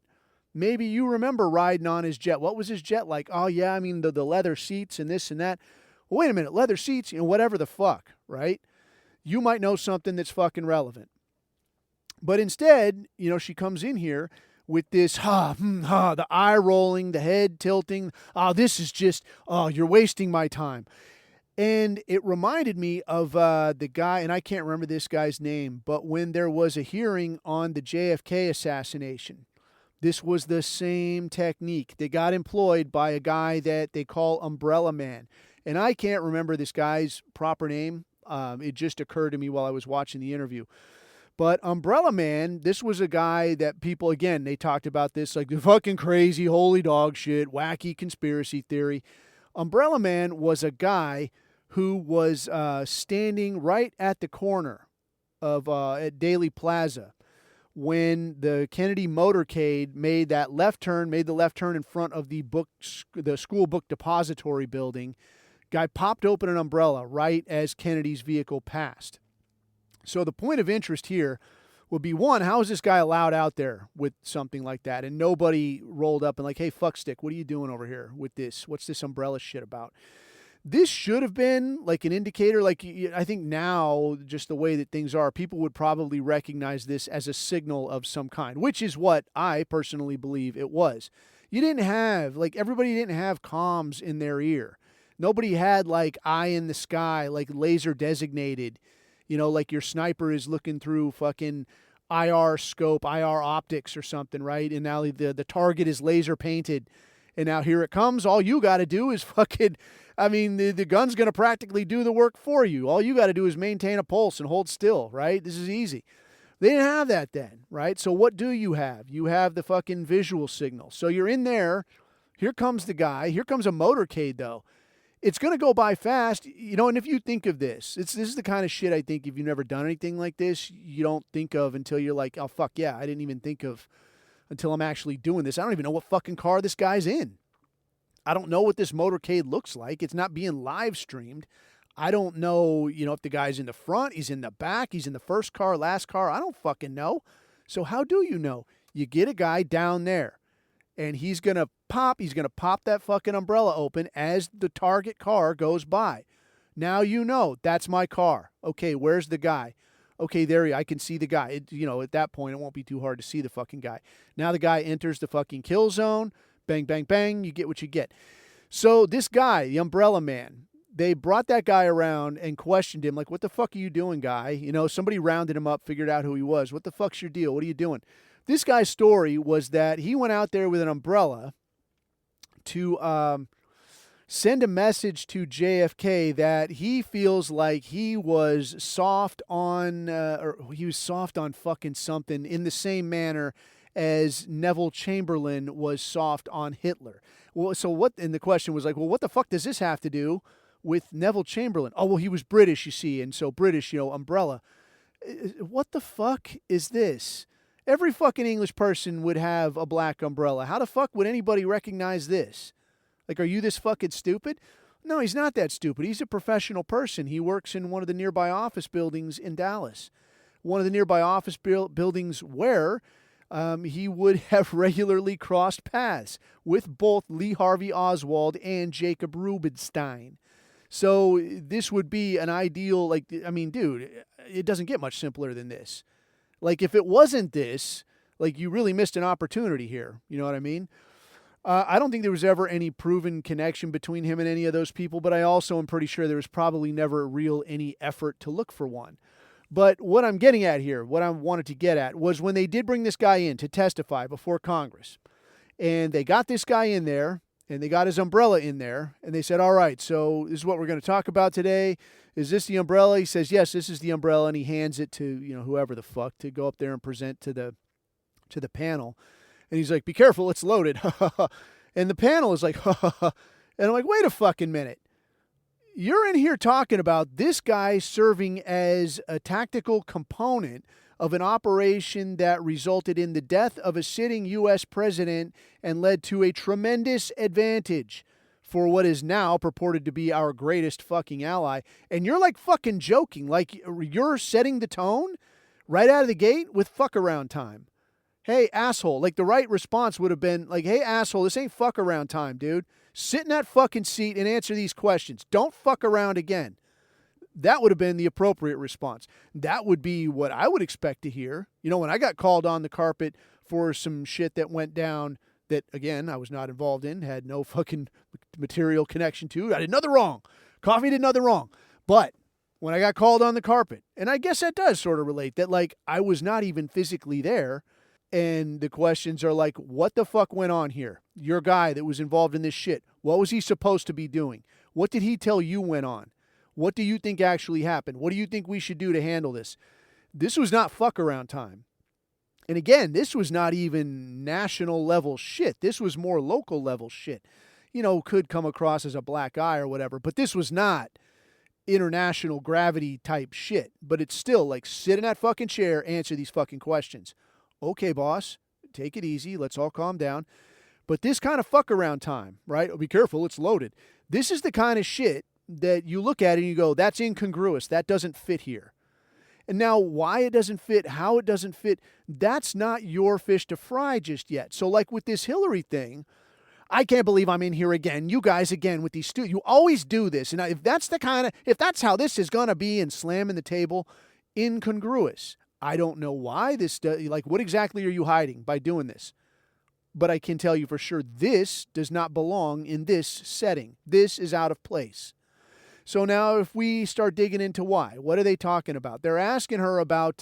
Maybe you remember riding on his jet. What was his jet like? Oh, yeah, I mean, the leather seats and this and that. Well, wait a minute, leather seats, whatever the fuck, right? You might know something that's fucking relevant. But instead, she comes in here with this, the eye rolling, the head tilting. Oh, this is just, you're wasting my time. And it reminded me of the guy, and I can't remember this guy's name, but when there was a hearing on the JFK assassination, this was the same technique. They got employed by a guy that they call Umbrella Man. And I can't remember this guy's proper name. It just occurred to me while I was watching the interview. But Umbrella Man, this was a guy that people, again, they talked about this like the fucking crazy, holy dog shit, wacky conspiracy theory. Umbrella Man was a guy who was standing right at the corner of at Daley Plaza when the Kennedy motorcade made the left turn in front of the school book depository building. Guy popped open an umbrella right as Kennedy's vehicle passed. So the point of interest here would be, one, how is this guy allowed out there with something like that? And nobody rolled up and like, hey, fuckstick, what are you doing over here with this? What's this umbrella shit about? This should have been like an indicator. Like, I think now, just the way that things are, people would probably recognize this as a signal of some kind, which is what I personally believe it was. You didn't have, like, everybody didn't have comms in their ear. Nobody had, like, eye in the sky, like laser designated, like your sniper is looking through fucking IR scope, IR optics or something, right? And now the target is laser painted. And now here it comes. All you got to do is the gun's going to practically do the work for you. All you got to do is maintain a pulse and hold still, right? This is easy. They didn't have that then, right? So what do you have? You have the fucking visual signal. So you're in there. Here comes the guy. Here comes a motorcade, though. It's going to go by fast, and if you think of this is the kind of shit I think if you've never done anything like this, you don't think of until you're like, oh, fuck yeah, I didn't even think of until I'm actually doing this. I don't even know what fucking car this guy's in. I don't know what this motorcade looks like. It's not being live streamed. I don't know, if the guy's in the front, he's in the back, he's in the first car, last car. I don't fucking know. So how do you know? You get a guy down there. And he's going to pop that fucking umbrella open as the target car goes by. Now that's my car. Okay, where's the guy? Okay, I can see the guy. At that point, it won't be too hard to see the fucking guy. Now the guy enters the fucking kill zone. Bang, bang, bang. You get what you get. So this guy, the Umbrella Man, they brought that guy around and questioned him like, what the fuck are you doing, guy? Somebody rounded him up, figured out who he was. What the fuck's your deal? What are you doing? This guy's story was that he went out there with an umbrella to send a message to JFK that he feels like he was soft on, fucking something in the same manner as Neville Chamberlain was soft on Hitler. Well, and the question was like, well, what the fuck does this have to do with Neville Chamberlain? Oh, well, he was British, you see, and so British, umbrella. What the fuck is this? Every fucking English person would have a black umbrella. How the fuck would anybody recognize this? Like, are you this fucking stupid? No, he's not that stupid. He's a professional person. He works in one of the nearby office buildings in Dallas. One of the nearby office buildings where he would have regularly crossed paths with both Lee Harvey Oswald and Jacob Rubinstein. So this would be an ideal, dude, it doesn't get much simpler than this. Like, if it wasn't this, like, you really missed an opportunity here. You know what I mean? I don't think there was ever any proven connection between him and any of those people, but I also am pretty sure there was probably never any effort to look for one. But what I'm getting at here, what I wanted to get at, was when they did bring this guy in to testify before Congress, and they got this guy in there, and they got his umbrella in there, and they said, all right, so this is what we're going to talk about today. Is this the umbrella? He says, yes, this is the umbrella, and he hands it to, whoever the fuck to go up there and present to the panel. And he's like, be careful, it's loaded. And the panel is like, and I'm like, wait a fucking minute. You're in here talking about this guy serving as a tactical component of an operation that resulted in the death of a sitting U.S. president and led to a tremendous advantage for what is now purported to be our greatest fucking ally. And you're like fucking joking. Like, you're setting the tone right out of the gate with fuck around time. Hey, asshole. Like, the right response would have been like, hey, asshole, this ain't fuck around time, dude. Sit in that fucking seat and answer these questions. Don't fuck around again. That would have been the appropriate response. That would be what I would expect to hear. When I got called on the carpet for some shit that went down that, again, I was not involved in, had no fucking material connection to, I did nothing wrong. Coffee did nothing wrong. But when I got called on the carpet, and I guess that does sort of relate, that like I was not even physically there. And the questions are like, what the fuck went on here? Your guy that was involved in this shit, what was he supposed to be doing? What did he tell you went on? What do you think actually happened? What do you think we should do to handle this? This was not fuck around time. And again, this was not even national level shit. This was more local level shit. You know, could come across as a black eye or whatever, but this was not international gravity type shit. But it's still like, sit in that fucking chair, answer these fucking questions. Okay, boss, take it easy. Let's all calm down. But this kind of fuck around time, right? Oh, be careful, it's loaded. This is the kind of shit that you look at and you go, that's incongruous. That doesn't fit here. And now why it doesn't fit, how it doesn't fit, that's not your fish to fry just yet. So like with this Hillary thing, I can't believe I'm in here again. You guys again with these you always do this. And if that's how this is going to be and slamming the table, incongruous. I don't know why this does, like what exactly are you hiding by doing this? But I can tell you for sure this does not belong in this setting. This is out of place. So now if we start digging into why, what are they talking about? They're asking her about,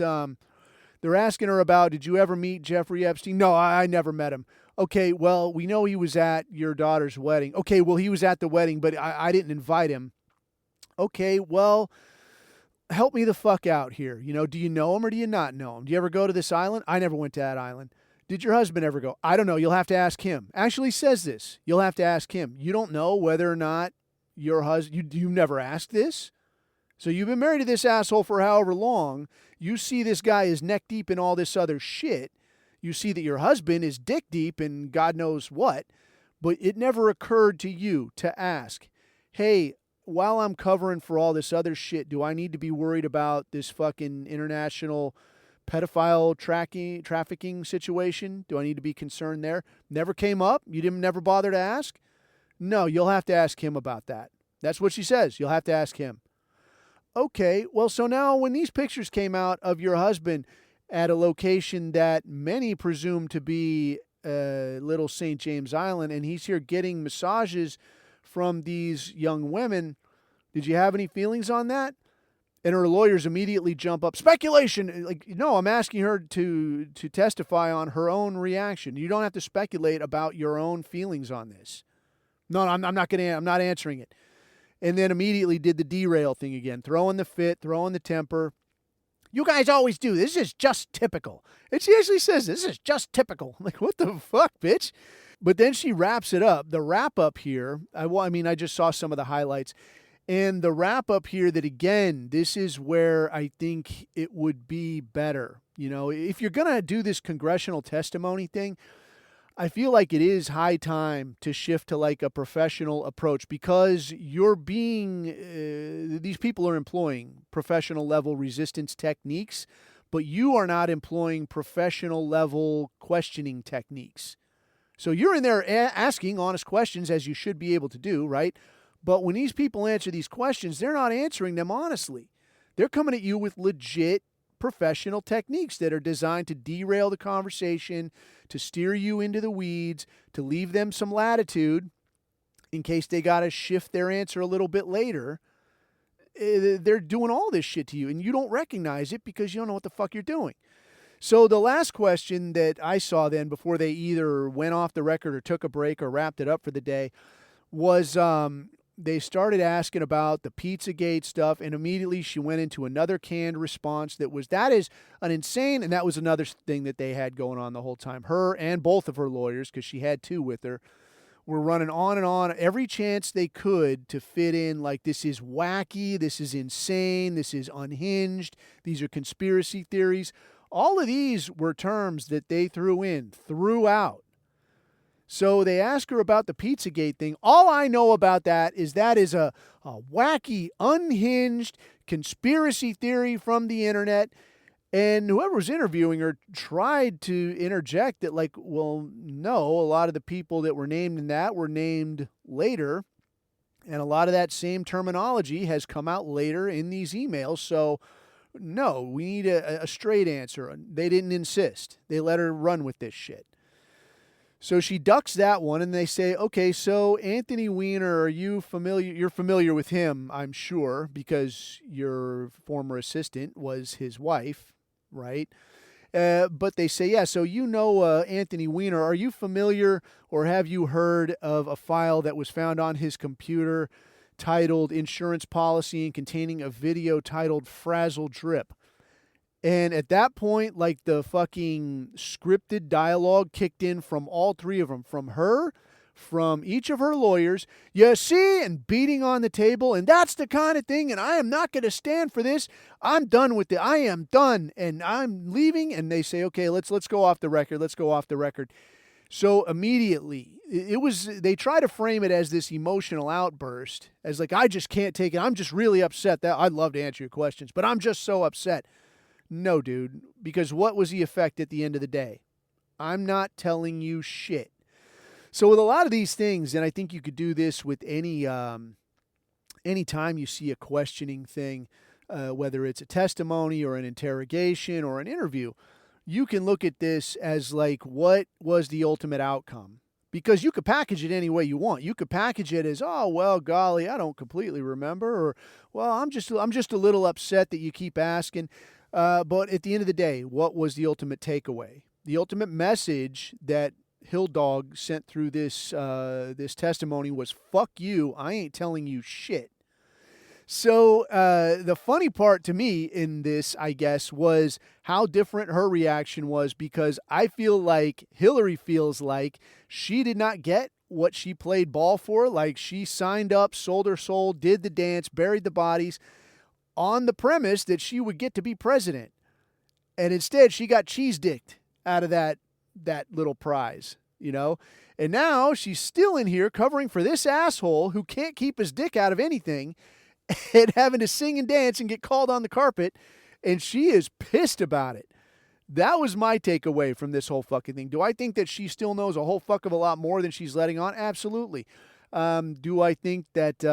did you ever meet Jeffrey Epstein? No, I never met him. Okay, well, we know he was at your daughter's wedding. Okay, well, he was at the wedding, but I didn't invite him. Okay, well, help me the fuck out here. You know, do you know him or do you not know him? Do you ever go to this island? I never went to that island. Did your husband ever go? I don't know. You'll have to ask him. Actually says this. You'll have to ask him. You don't know whether or not your husband, you never asked this? So you've been married to this asshole for however long. You see this guy is neck deep in all this other shit. You see that your husband is dick deep in God knows what. But it never occurred to you to ask, hey, while I'm covering for all this other shit, do I need to be worried about this fucking international pedophile trafficking situation? Do I need to be concerned there? Never came up? You didn't never bother to ask? No, you'll have to ask him about that. That's what she says. You'll have to ask him. Okay, well, so now when these pictures came out of your husband at a location that many presume to be Little St. James Island, and he's here getting massages from these young women, did you have any feelings on that? And her lawyers immediately jump up. Speculation! Like, no, I'm asking her to testify on her own reaction. You don't have to speculate about your own feelings on this. No, I'm not answering it. And then immediately did the derail thing again, throwing the fit, throwing the temper. You guys always do. This is just typical. And she actually says, this is just typical. I'm like, what the fuck, bitch? But then she wraps it up. The wrap up here, I just saw some of the highlights. And the wrap up here that, again, this is where I think it would be better. You know, if you're going to do this congressional testimony thing, I feel like it is high time to shift to like a professional approach, because you're being, these people are employing professional level resistance techniques, but you are not employing professional level questioning techniques. So you're in there asking honest questions, as you should be able to do, right? But when these people answer these questions, they're not answering them honestly. They're coming at you with legit professional techniques that are designed to derail the conversation, to steer you into the weeds, to leave them some latitude in case they got to shift their answer a little bit later. They're doing all this shit to you, and you don't recognize it because you don't know what the fuck you're doing. So the last question that I saw then, before they either went off the record or took a break or wrapped it up for the day, was they started asking about the Pizzagate stuff, and immediately she went into another canned response that is an insane, and that was another thing that they had going on the whole time. Her and both of her lawyers, because she had two with her, were running on and on every chance they could to fit in like, this is wacky, this is insane, this is unhinged, these are conspiracy theories. All of these were terms that they threw in throughout. So they ask her about the Pizzagate thing. All I know about that is a wacky, unhinged conspiracy theory from the internet. And whoever was interviewing her tried to interject that, like, well, no, a lot of the people that were named in that were named later. And a lot of that same terminology has come out later in these emails. So, no, we need a straight answer. They didn't insist. They let her run with this shit. So she ducks that one, and they say, okay, so Anthony Weiner, are you familiar? You're familiar with him, I'm sure, because your former assistant was his wife, right? But they say, yeah, so you know Anthony Weiner. Are you familiar or have you heard of a file that was found on his computer titled Insurance Policy and containing a video titled Frazzle Drip? And at that point, like the fucking scripted dialogue kicked in from all three of them, from her, from each of her lawyers. You see, and beating on the table, and that's the kind of thing, and I am not going to stand for this. I'm done with it. I am done, and I'm leaving. And they say, okay, let's go off the record. Let's go off the record. So immediately, they try to frame it as this emotional outburst, as like, I just can't take it. I'm just really upset. That I'd love to answer your questions, but I'm just so upset. No, dude, because what was the effect at the end of the day? I'm not telling you shit. So with a lot of these things, and I think you could do this with any time you see a questioning thing, whether it's a testimony or an interrogation or an interview, you can look at this as like, what was the ultimate outcome? Because you could package it any way you want. You could package it as, oh, well, golly, I don't completely remember, or, well, I'm just a little upset that you keep asking. But at the end of the day, what was the ultimate takeaway? The ultimate message that Hill Dog sent through this testimony was, fuck you, I ain't telling you shit. So the funny part to me in this, I guess, was how different her reaction was, because I feel like Hillary feels like she did not get what she played ball for. Like, she signed up, sold her soul, did the dance, buried the bodies, on the premise that she would get to be president. And instead, she got cheese-dicked out of that little prize, you know? And now she's still in here covering for this asshole who can't keep his dick out of anything and having to sing and dance and get called on the carpet, and she is pissed about it. That was my takeaway from this whole fucking thing. Do I think that she still knows a whole fuck of a lot more than she's letting on? Absolutely. Do I think that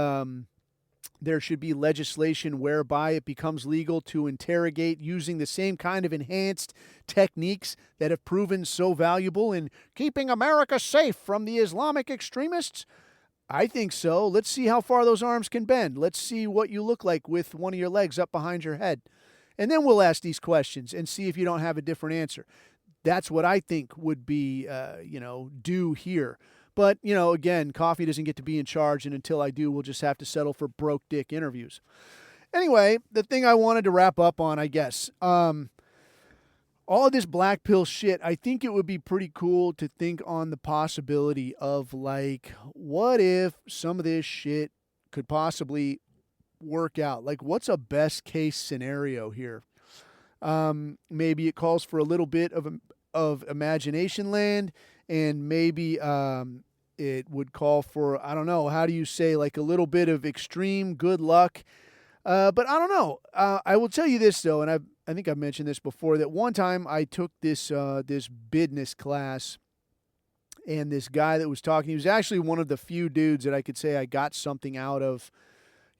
there should be legislation whereby it becomes legal to interrogate using the same kind of enhanced techniques that have proven so valuable in keeping America safe from the Islamic extremists? I think so. Let's see how far those arms can bend. Let's see what you look like with one of your legs up behind your head. And then we'll ask these questions and see if you don't have a different answer. That's what I think would be, due here. But, again, coffee doesn't get to be in charge, and until I do, we'll just have to settle for broke dick interviews. Anyway, the thing I wanted to wrap up on, I guess, all of this black pill shit, I think it would be pretty cool to think on the possibility of, like, what if some of this shit could possibly work out? Like, what's a best case scenario here? Maybe it calls for a little bit of imagination land, and maybe it would call for, I don't know, how do you say, like a little bit of extreme good luck. But I don't know. I will tell you this, though, and I think I've mentioned this before, that one time I took this business class, and this guy that was talking, he was actually one of the few dudes that I could say I got something out of,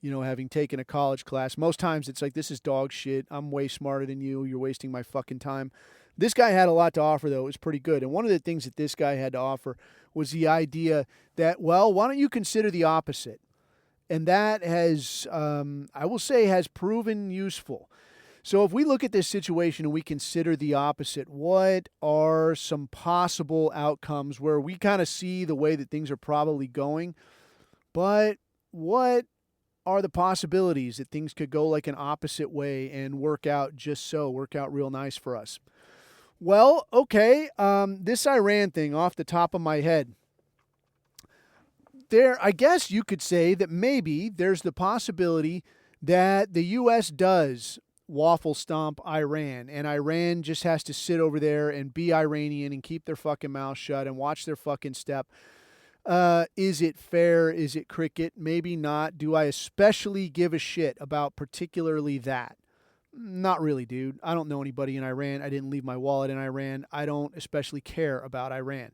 having taken a college class. Most times it's like, this is dog shit. I'm way smarter than you. You're wasting my fucking time. This guy had a lot to offer, though. It was pretty good. And one of the things that this guy had to offer was the idea that, well, why don't you consider the opposite? And that has, I will say, has proven useful. So if we look at this situation and we consider the opposite, what are some possible outcomes where we kind of see the way that things are probably going, but what are the possibilities that things could go like an opposite way and work out real nice for us? Well, okay, this Iran thing off the top of my head, I guess you could say that maybe there's the possibility that the U.S. does waffle stomp Iran, and Iran just has to sit over there and be Iranian and keep their fucking mouth shut and watch their fucking step. Is it fair? Is it cricket? Maybe not. Do I especially give a shit about particularly that? Not really, dude. I don't know anybody in Iran. I didn't leave my wallet in Iran. I don't especially care about Iran.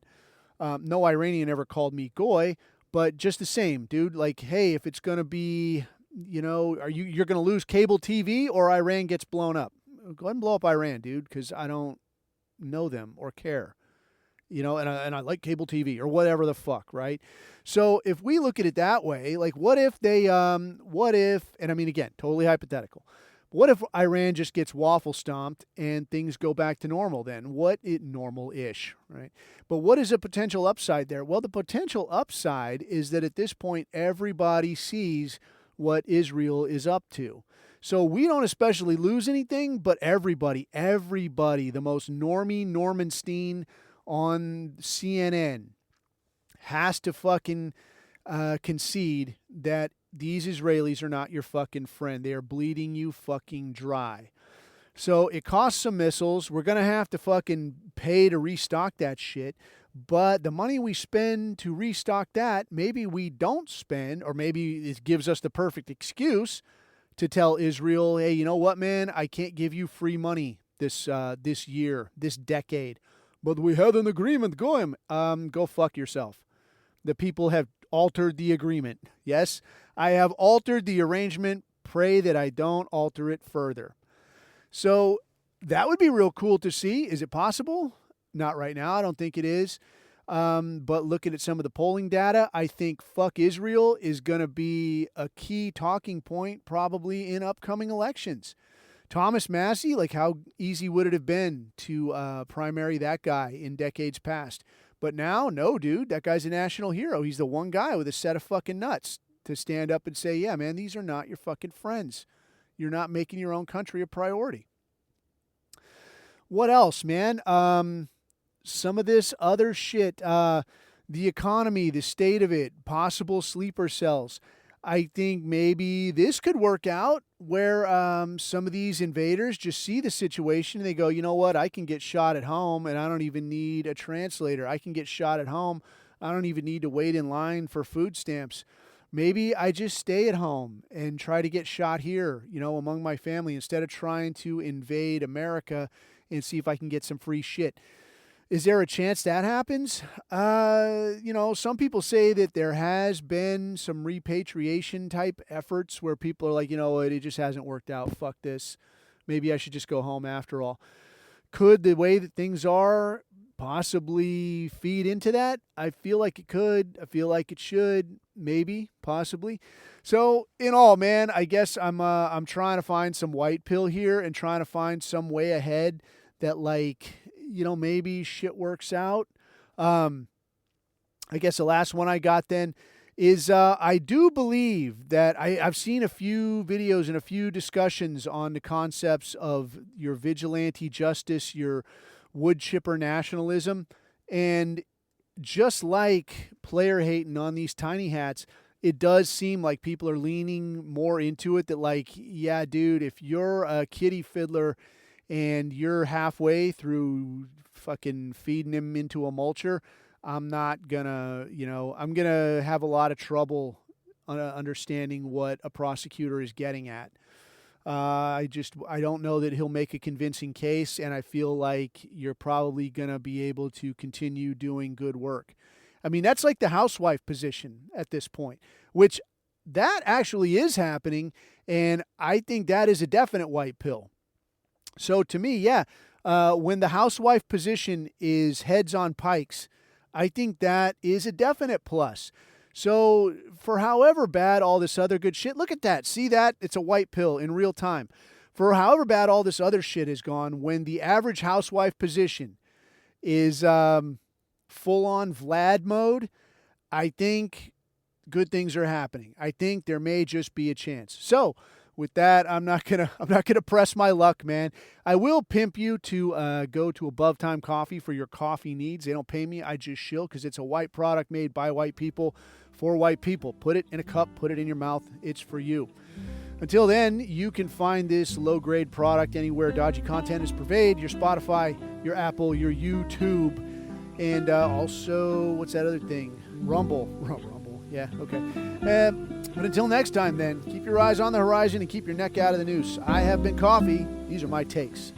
No Iranian ever called me goy, but just the same, dude. Like, hey, if it's going to be, you're going to lose cable TV or Iran gets blown up. Go ahead and blow up Iran, dude, because I don't know them or care. and I like cable TV or whatever the fuck, right? So if we look at it that way, like what if, and I mean, again, totally hypothetical. What if Iran just gets waffle stomped and things go back to normal then? Normal-ish, right? But what is a potential upside there? Well, the potential upside is that at this point, everybody sees what Israel is up to. So we don't especially lose anything, but everybody, the most normie Normanstein on CNN has to fucking concede that these Israelis are not your fucking friend. They are bleeding you fucking dry. So it costs some missiles. We're going to have to fucking pay to restock that shit. But the money we spend to restock that, maybe we don't spend, or maybe it gives us the perfect excuse to tell Israel, hey, you know what, man? I can't give you free money this year, this decade. But we had an agreement. Go fuck yourself. The people have altered the agreement. Yes, I have altered the arrangement. Pray that I don't alter it further. So that would be real cool to see. Is it possible? Not right now. I don't think it is. But looking at some of the polling data, I think fuck Israel is going to be a key talking point probably in upcoming elections. Thomas Massey, like how easy would it have been to primary that guy in decades past? But now, no, dude, that guy's a national hero. He's the one guy with a set of fucking nuts to stand up and say, yeah, man, these are not your fucking friends. You're not making your own country a priority. What else, man? Some of this other shit, the economy, the state of it, possible sleeper cells. I think maybe this could work out where some of these invaders just see the situation and they go, you know what, I can get shot at home and I don't even need a translator. I can get shot at home. I don't even need to wait in line for food stamps. Maybe I just stay at home and try to get shot here, among my family instead of trying to invade America and see if I can get some free shit. Is there a chance that happens? Some people say that there has been some repatriation type efforts where people are like, it just hasn't worked out. Fuck this. Maybe I should just go home after all. Could the way that things are possibly feed into that? I feel like it could. I feel like it should. Maybe, possibly. So in all, man, I guess I'm trying to find some white pill here and trying to find some way ahead that maybe shit works out. I guess the last one I got then is I do believe that I've seen a few videos and a few discussions on the concepts of your vigilante justice, your wood chipper nationalism, and just like player hating on these tiny hats, it does seem like people are leaning more into it that yeah, dude, if you're a kitty fiddler and you're halfway through fucking feeding him into a mulcher, I'm not gonna, I'm gonna have a lot of trouble understanding what a prosecutor is getting at. I don't know that he'll make a convincing case, and I feel like you're probably gonna be able to continue doing good work. I mean, that's like the housewife position at this point, which that actually is happening, and I think that is a definite white pill. So to me, yeah, when the housewife position is heads on pikes, I think that is a definite plus. So for however bad all this other good shit, look at that. See that? It's a white pill in real time. For however bad all this other shit has gone, when the average housewife position is full-on Vlad mode, I think good things are happening. I think there may just be a chance. So with that, I'm not gonna press my luck, man. I will pimp you to go to Above Time Coffee for your coffee needs. They don't pay me. I just shill because it's a white product made by white people for white people. Put it in a cup. Put it in your mouth. It's for you. Until then, you can find this low-grade product anywhere dodgy content is purveyed. Your Spotify, your Apple, your YouTube, and also, what's that other thing? Rumble. Yeah, okay. But until next time, then, keep your eyes on the horizon and keep your neck out of the noose. I have been Coffee. These are my takes.